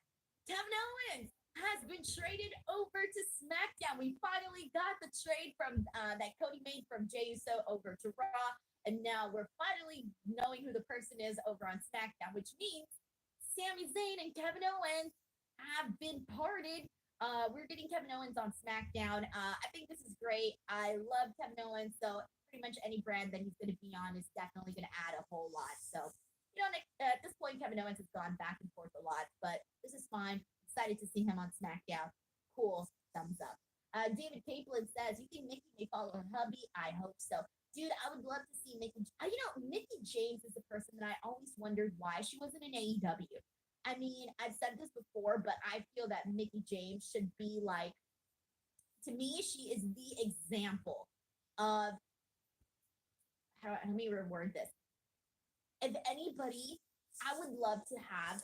Kevin Owens has been traded over to SmackDown. We finally got the trade from that Cody made from Jey Uso over to Raw. And now we're finally knowing who the person is over on SmackDown, which means Sami Zayn and Kevin Owens have been parted. We're getting Kevin Owens on SmackDown. I think this is great. I love Kevin Owens, so pretty much any brand that he's going to be on is definitely going to add a whole lot. So, at this point, Kevin Owens has gone back and forth a lot, but this is fine. Excited to see him on SmackDown. Cool. Thumbs up. David Capelin says, "You think Mickey may follow her hubby? I hope so." Dude, I would love to see Mickey. Mickey James is the person that I always wondered why she wasn't in AEW. I mean, I've said this before, but I feel that Mickey James should be like, to me, she is the example of let me reword this. If anybody, I would love to have,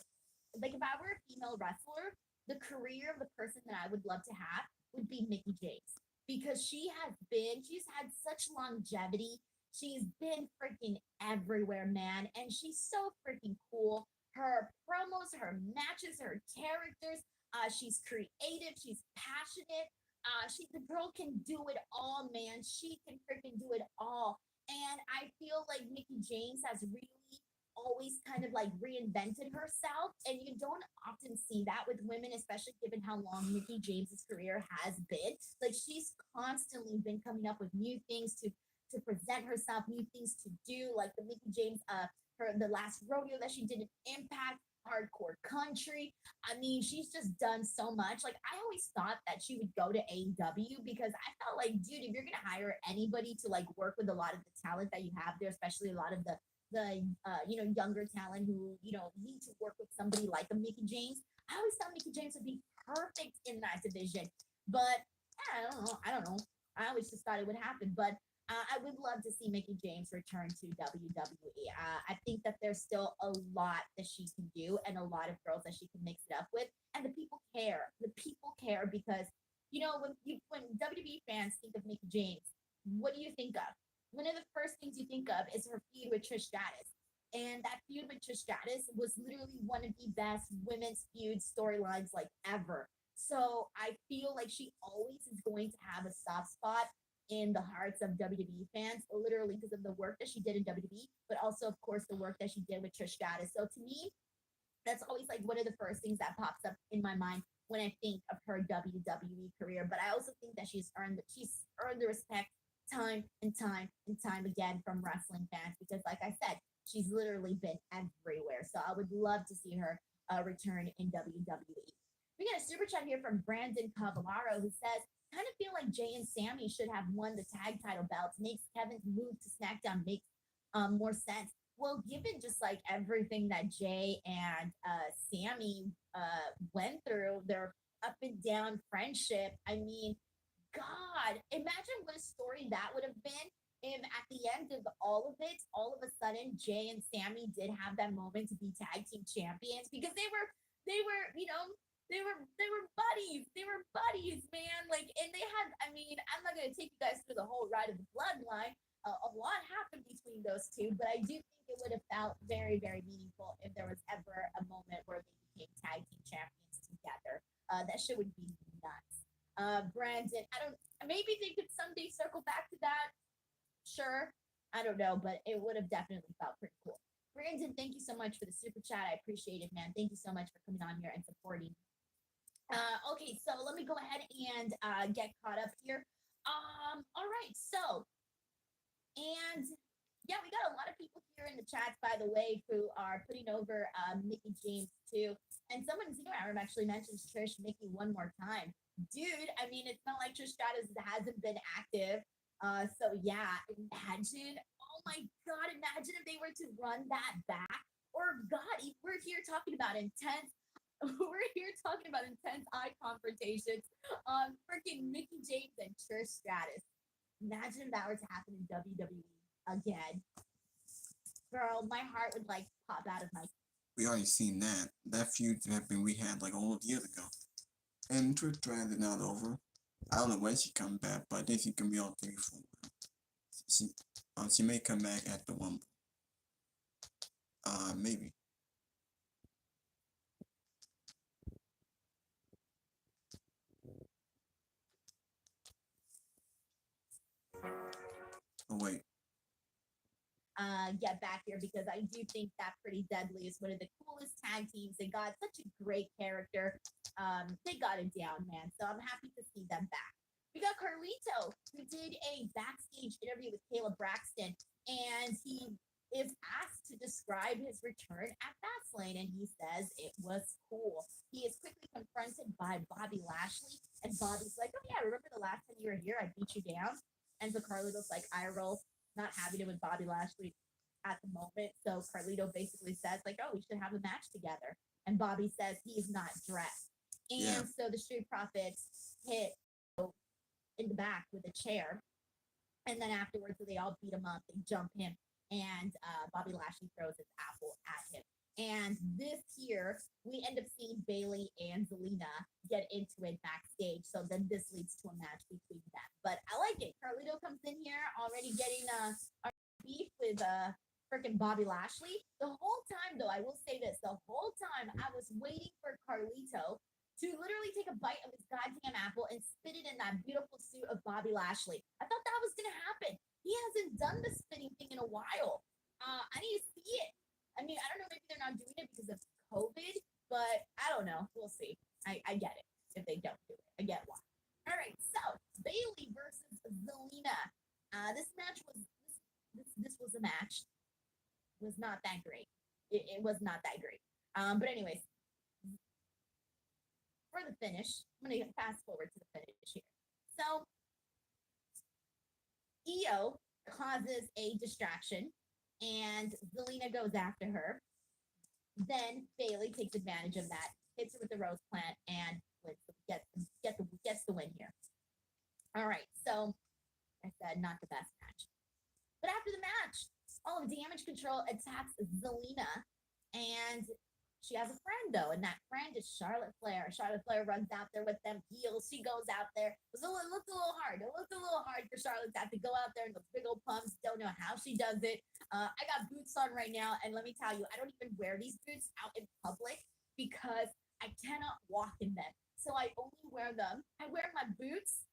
like, if I were a female wrestler, the career of the person that I would love to have would be Mickey James because she's had such longevity. She's been freaking everywhere, man, and she's so freaking cool. Her promos, her matches, her characters. She's creative. She's passionate. The girl can do it all, man. She can freaking do it all. And I feel like Mickey James has really always kind of like reinvented herself, and you don't often see that with women, especially given how long Mickey James's career has been. Like she's constantly been coming up with new things to present herself, new things to do, like the Mickey James the last rodeo that she did in Impact, Hardcore Country. I mean, she's just done so much. Like, I always thought that she would go to AEW because I felt like, dude, if you're gonna hire anybody to like work with a lot of the talent that you have there, especially a lot of the younger talent who need to work with somebody like a Mickey James. I always thought Mickey James would be perfect in that division, but I don't know. I always just thought it would happen, but I would love to see Mickey James return to WWE. I think that there's still a lot that she can do and a lot of girls that she can mix it up with. And the people care. The people care because, when WWE fans think of Mickey James, what do you think of? One of the first things you think of is her feud with Trish Stratus. And that feud with Trish Stratus was literally one of the best women's feud storylines like ever. So I feel like she always is going to have a soft spot in the hearts of WWE fans, literally because of the work that she did in WWE, but also, of course, the work that she did with Trish Stratus. So to me, that's always like one of the first things that pops up in my mind when I think of her WWE career. But I also think that she's earned the respect time and time and time again from wrestling fans because, like I said, she's literally been everywhere. So I would love to see her return in WWE. We got a super chat here from Brandon Cavallaro who says, kind of feel like Jay and Sammy should have won the tag title belts. Makes Kevin's move to SmackDown makes more sense. Well, given just like everything that Jay and Sammy went through, their up and down friendship, I mean, God, imagine what a story that would have been if at the end of all of it, all of a sudden Jay and Sammy did have that moment to be tag team champions because they were buddies. They were buddies, man. Like, and they had. I mean, I'm not gonna take you guys through the whole ride of the bloodline. A lot happened between those two, but I do think it would have felt very, very meaningful if there was ever a moment where they became tag team champions together. That shit would be nuts. Brandon, I don't. Maybe they could someday circle back to that. Sure, I don't know, but it would have definitely felt pretty cool. Brandon, thank you so much for the super chat. I appreciate it, man. Thank you so much for coming on here and supporting. Okay, so let me go ahead and get caught up here. All right, so and yeah, we got a lot of people here in the chats, by the way, who are putting over Mickey James too. And someone here, I actually mentions Trish Mickey one more time. Dude, I mean, it's not like Trish Stratus hasn't been active. So yeah, imagine, oh my God, imagine if they were to run that back. Or God, if we're here talking about intense we're here talking about intense eye confrontations on freaking Mickey James and Trish Stratus. Imagine if that were to happen in WWE again. Girl, my heart would like pop out of my. We already seen that. That feud happened we had like all of years ago. And Trish Stratus is not over. I don't know when she come back, but I think she can be on 3 for she may come back at the one. Maybe. Oh wait. Get back here because I do think that Pretty Deadly is one of the coolest tag teams. They got such a great character. They got it down, man. So I'm happy to see them back. We got Carlito, who did a backstage interview with Caleb Braxton, and he is asked to describe his return at Fastlane, and he says it was cool. He is quickly confronted by Bobby Lashley, and Bobby's like, "Oh yeah, remember the last time you were here? I beat you down." And so Carlito's like, "I roll." Not having it with Bobby Lashley at the moment. So Carlito basically says, like, oh, we should have a match together. And Bobby says he's not dressed. And Yeah. so the Street Profits hit in the back with a chair. And then afterwards, they all beat him up, they jump him, and Bobby Lashley throws his apple at him. And this here, we end up seeing Bailey and Zelina get into it backstage. So then this leads to a match between them. But I like it. Carlito comes in here already getting a beef with freaking Bobby Lashley. The whole time, though, I will say this: the whole time I was waiting for Carlito to literally take a bite of his goddamn apple and spit it in that beautiful suit of Bobby Lashley. I thought that was gonna happen. He hasn't done the spitting thing in a while. I need to see it. I mean, I don't know, maybe they're not doing it because of COVID, but I don't know. We'll see. I get it if they don't do it. I get why. All right, so Bailey versus Zelina. This match was this was a match. It was not that great. It was not that great. But anyways, for the finish, I'm gonna fast forward to the finish here. So Io causes a distraction and Zelina goes after her. Then Bailey takes advantage of that, hits her with the rose plant, and gets the win here. All right, so I said not the best match, but after the match, all of Damage Control attacks Zelina, and She has a friend though, and that friend is Charlotte Flair. Charlotte Flair runs out there with them heels. She goes out there. It looked a little hard. It looked a little hard for Charlotte to have to go out there in those big old pumps. Don't know how she does it. I got boots on right now, and let me tell you, I don't even wear these boots out in public because I cannot walk in them. So I only wear them. I wear my boots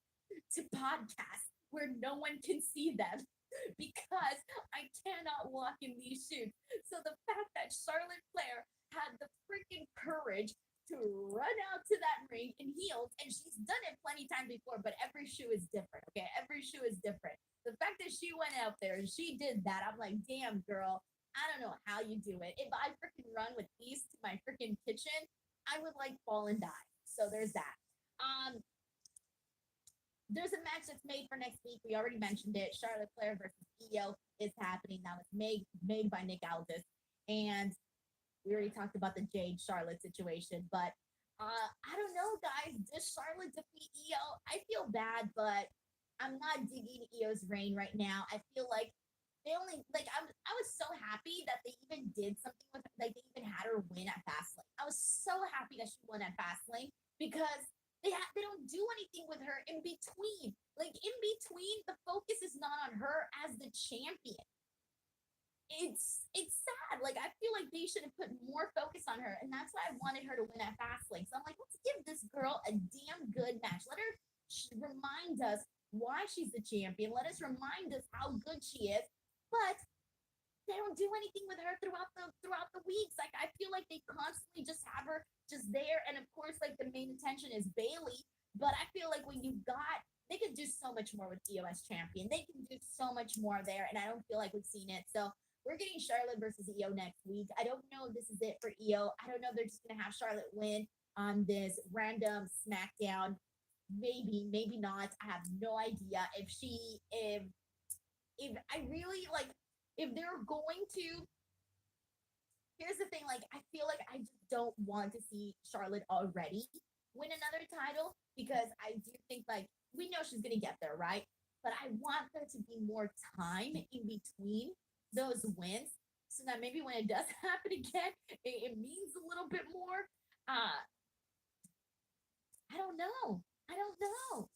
to podcasts where no one can see them because I cannot walk in these shoes. So the fact that Charlotte Flair had the freaking courage to run out to that ring in heels, and she's done it plenty times before, but every shoe is different. Okay, every shoe is different. The fact that she went out there and she did that, I'm like, damn, girl, I don't know how you do it. If I freaking run with these to my freaking kitchen, I would like fall and die. So there's that. There's a match that's made for next week. We already mentioned it. Charlotte Flair versus Io is happening. That was made by Nick Aldis. And we already talked about the Jade Charlotte situation. But I don't know, guys. Does Charlotte defeat Io? I feel bad, but I'm not digging Io's reign right now. I feel like they only I was so happy that they even did something with her, like they even had her win at Fastlane. I was so happy that she won at Fastlane because they don't do anything with her in between. Like in between, the focus is not on her as the champion. It's sad. Like I feel like they should have put more focus on her, and that's why I wanted her to win at Fastlane. So I'm like, let's give this girl a damn good match. Let her remind us why she's the champion. Let us remind us how good she is. But they don't do anything with her throughout the weeks. Like I feel like they constantly just have her just there, and of course, like the main attention is Bailey. But I feel like when they could do so much more with Io as champion. They can do so much more there, and I don't feel like we've seen it. So we're getting Charlotte versus Io next week. I don't know if this is it for Io. I don't know if they're just gonna have Charlotte win on this random SmackDown. Maybe, maybe not. I have no idea if I really like if they're going to. Here's the thing, like I feel like I just don't want to see Charlotte already win another title because I do think like we know she's gonna get there, right? But I want there to be more time in between those wins so that maybe when it does happen again, it means a little bit more. I don't know. I don't know.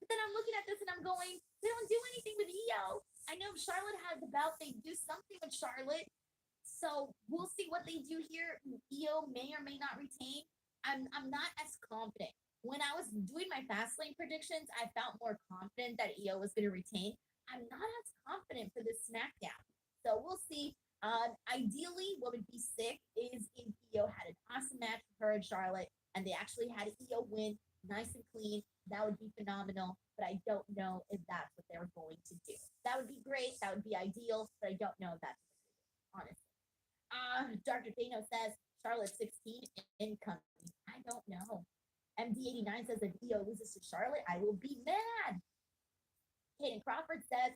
But then I'm looking at this and I'm going, they don't do anything with Io. I know Charlotte has the belt. They do something with Charlotte. So we'll see what they do here. Io may or may not retain. I'm not as confident. When I was doing my Fastlane predictions, I felt more confident that Io was going to retain. I'm not as confident for this SmackDown. So we'll see. Ideally, what would be sick is if Io had an awesome match with her and Charlotte, and they actually had Io win nice and clean. That would be phenomenal. But I don't know if that's what they're going to do. That would be great. That would be ideal. But I don't know if that's honestly. Dr. Dano says Charlotte 16 incoming. I don't know. MD89 says if Io loses to Charlotte, I will be mad. Hayden Crawford says,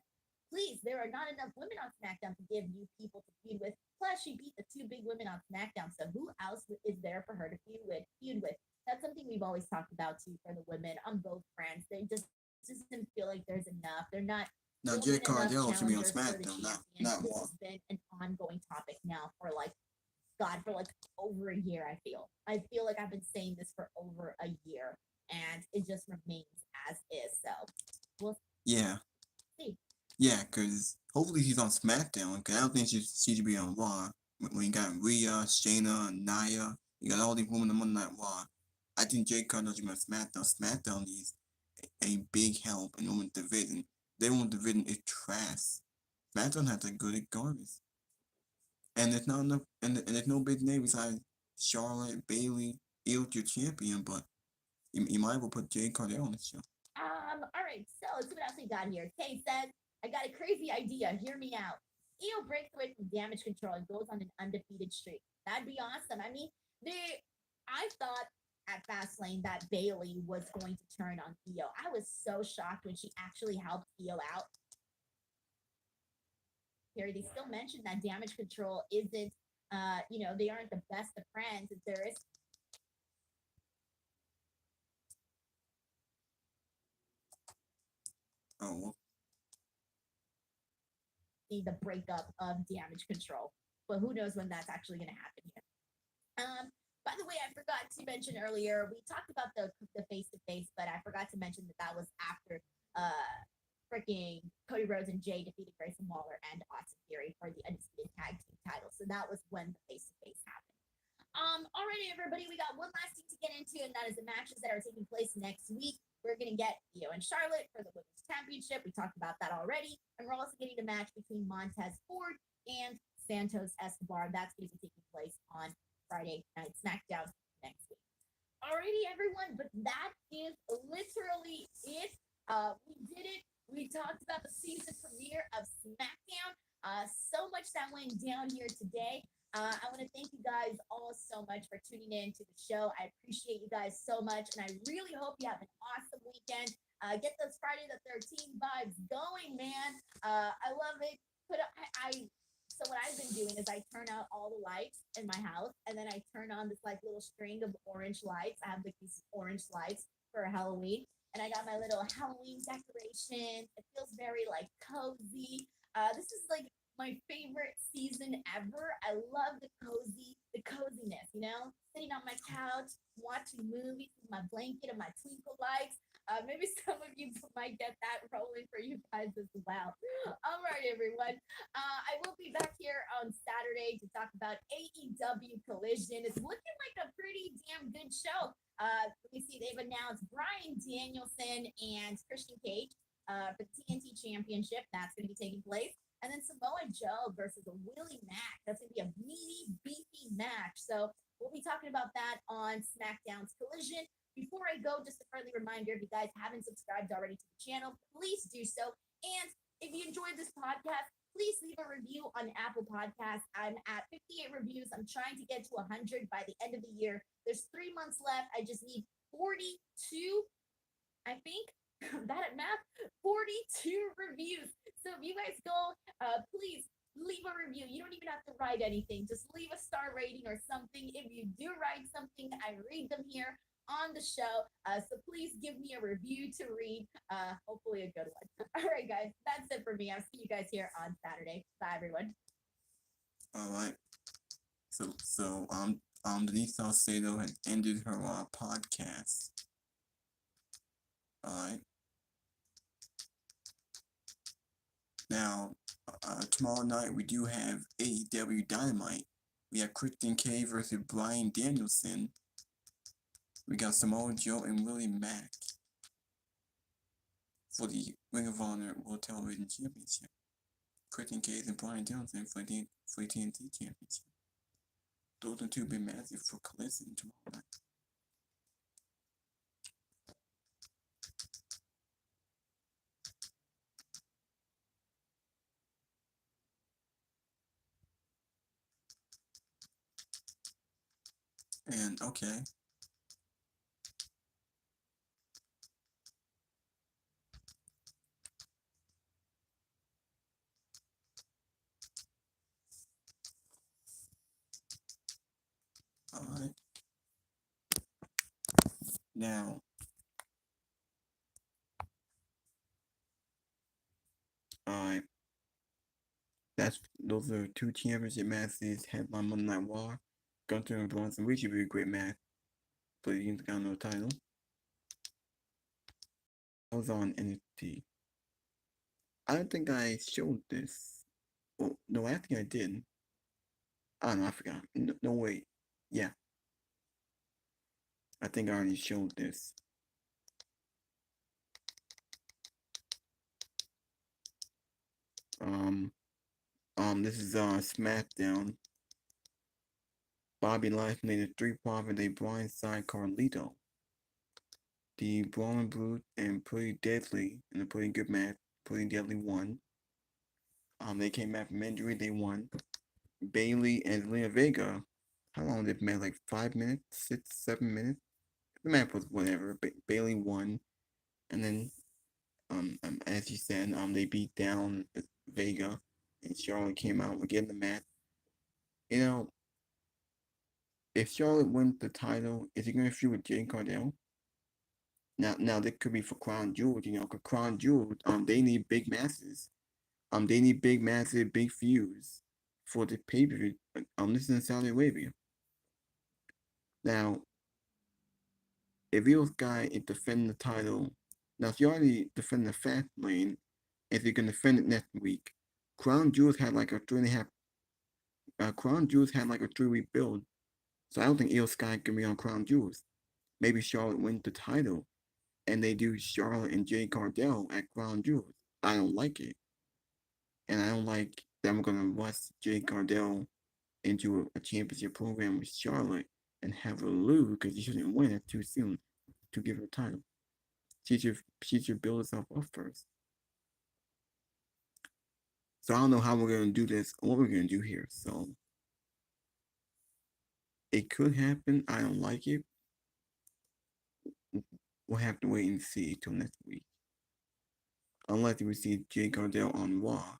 please, there are not enough women on SmackDown to give you people to feud with. Plus, she beat the two big women on SmackDown, so who else is there for her to feud with? That's something we've always talked about too for the women on both brands. They just doesn't feel like there's enough. They're not. Now, Jay Cardell should be on SmackDown, not This Raw. has been an ongoing topic now for like for like over a year. I feel like I've been saying this for over a year, and it just remains as is. So we'll Yeah. see. Yeah, because hopefully he's on SmackDown, because I don't think she should be on Raw. When you got Rhea, Shayna, and Nia, you got all these women on Monday Night Raw. I think Jay Cardell should be on SmackDown. SmackDown needs a big help in the women's division. The women's division is trash. SmackDown has a good garbage. And there's not enough, and there's no big name besides Charlotte, Bailey, Io's your champion, but you might as well put Jay Cardell on the show. All right. So let's see what else we got here. Kay says, I got a crazy idea. Hear me out. Io breaks away from damage control and goes on an undefeated streak. That'd be awesome. I mean, I thought at Fastlane that Bailey was going to turn on Io. I was so shocked when she actually helped Io out. Here, they still mentioned that damage control isn't, they aren't the best of friends. There is Oh, the breakup of damage control. But who knows when that's actually going to happen here. By the way, I forgot to mention earlier, we talked about the face to face, but I forgot to mention that that was after freaking Cody Rhodes and Jay defeated Grayson Waller and Austin Theory for the undisputed tag team title. So that was when the face to face happened. Alrighty, everybody, we got one last thing to get into, and that is the matches that are taking place next week. We're gonna get Io and Charlotte for the women's championship. We talked about that already, and we're also getting the match between Montez Ford and Santos Escobar. That's going to be taking place on Friday Night Smackdown next week. Alrighty, everyone, but that is literally it. We did it. We talked about the season premiere of SmackDown. So much that went down here today. I want to thank you guys all so much for tuning in to the show. I appreciate you guys so much, and I really hope you have an awesome weekend. Get those Friday the 13th vibes going, man. I love it. So what I've been doing is I turn out all the lights in my house, and then I turn on this like little string of orange lights. I have like these orange lights for Halloween, and I got my little Halloween decoration. It feels very like cozy. This is like my favorite season ever. I love the coziness, sitting on my couch, watching movies with my blanket and my twinkle lights. Maybe some of you might get that rolling for you guys as well. All right, everyone. I will be back here on Saturday to talk about AEW Collision. It's looking like a pretty damn good show. We see they've announced Bryan Danielson and Christian Cage for the TNT Championship. That's going to be taking place. And then Samoa Joe versus Willie Mack. That's going to be a meaty, beefy match. So we'll be talking about that on SmackDown's Collision. Before I go, just a friendly reminder, if you guys haven't subscribed already to the channel, please do so. And if you enjoyed this podcast, please leave a review on Apple Podcasts. I'm at 58 reviews. I'm trying to get to 100 by the end of the year. There's 3 months left. I just need 42, I think. Bad at math. 42 reviews. So if you guys go, please leave a review. You don't even have to write anything. Just leave a star rating or something. If you do write something, I read them here on the show. So please give me a review to read. Hopefully a good one. All right, guys. That's it for me. I'll see you guys here on Saturday. Bye, everyone. All right. So Denise Salcedo has ended her podcast. All right. Now, tomorrow night we do have AEW Dynamite. We have Christian Cage versus Bryan Danielson. We got Samoa Joe and Willie Mack for the Ring of Honor World Television Championship. Christian Cage and Bryan Danielson for the TNT Championship. Those are two big matches for Collision tomorrow night. And okay. Alright. Now, alright. Those are two championship matches had by Monday Night Raw. Gunther and Bronson Reed should be a great match for the Intercontinental title. I was on NXT. I don't think I showed this. Oh, no, I think I did. Oh, no, I forgot. No, wait. Yeah. I think I already showed this. This is SmackDown. Bobby Lashley made a 3-point blindside Carlito. The Brawling Brute and Pretty Deadly in a pretty good match. Pretty Deadly won. They came back from injury. They won. Bailey and Zelina Vega. How long did it match? Like 5 minutes, 6, 7 minutes. The match was whatever. Bailey won, and then as you said, they beat down Vega, and Charlotte came out again the match. You know, if Charlotte wins the title, is he going to feud with Jade Cargill? Now that could be for Crown Jewels. Because Crown Jewels, they need big matches. They need big matches, big feuds for the pay-per-view. This is in Saudi Arabia. Now, if Io Sky is defending the title, now she already defended the Fast Lane, and she can defend it next week. Crown Jewels had like a 3.5. Crown Jewels had like a 3-week build, so I don't think Io Sky can be on Crown Jewels. Maybe Charlotte wins the title, and they do Charlotte and Jade Cargill at Crown Jewels. I don't like it, and I don't like that I'm gonna rush Jade Cargill into a championship program with Charlotte and have her lose because she shouldn't win it too soon to give her a title. She should build herself up first. So I don't know how we're gonna do this, or what we're gonna do here. So it could happen. I don't like it. We'll have to wait and see till next week. Unless we see Jade Cargill on Raw,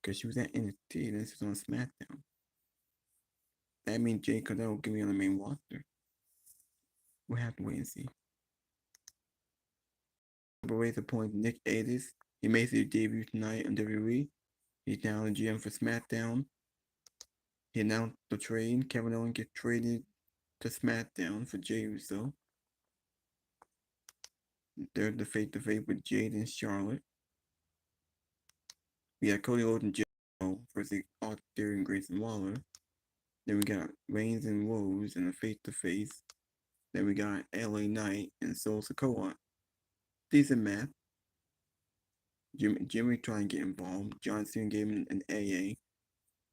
because she was at NXT and this was on SmackDown. That means Jade Cargill will give me on the main roster. We'll have to wait and see. Raise appointed Nick Aldis. He made his debut tonight on WWE. He's now the GM for SmackDown. He announced the trade. Kevin Owens gets traded to SmackDown for Jey Uso. They're the face-to-face with Jade and Charlotte. We got Cody Rhodes and Jey Uso versus Austin Theory and Grayson Waller. Then we got Reigns and Rose in a face-to-face. Then we got LA Knight and Solo Sikoa. Decent match. Jimmy trying to get involved. John Cena gave him an AA.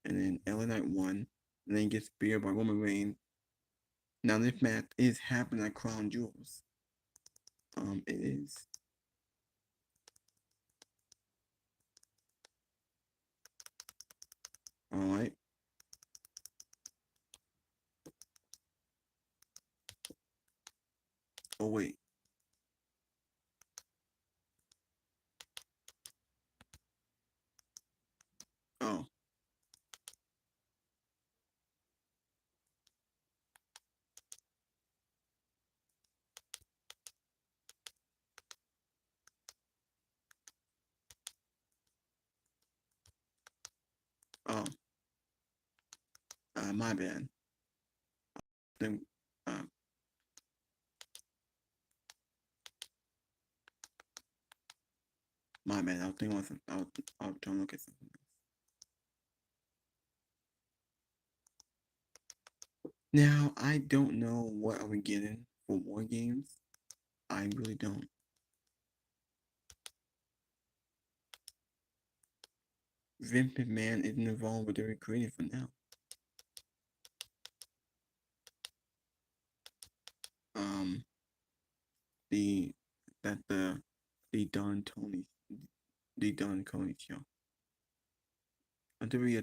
And then LA Knight won. And then he gets speared by Roman Reigns. Now this match is happening at Crown Jewels. It is. Alright. Oh wait. Oh. Oh. My bad. Then, my bad. I was thinking of something. I was trying to look at something else. Now, I don't know what are we getting for War Games. I really don't. Vince McMahon isn't involved with their creative for now. The Don Coney show. WWE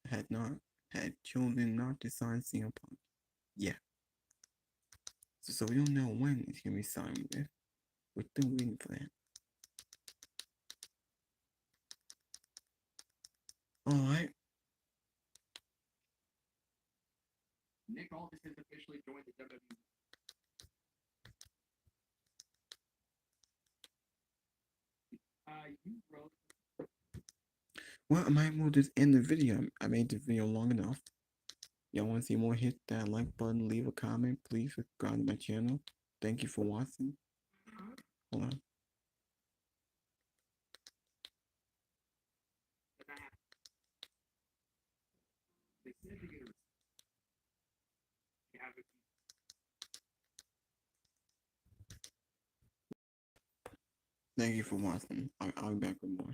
had not had chosen not to sign CM Punk. Yeah. So we don't know when it's gonna be signed with. We're still waiting for that. Alright. Nick Aldis has officially joined the WWE. You wrote. Well, I might well just end the video. I made the video long enough. Y'all want to see more? Hit that like button, leave a comment, please subscribe to my channel. Thank you for watching. Hold on. Thank you for watching. I'll be back with more.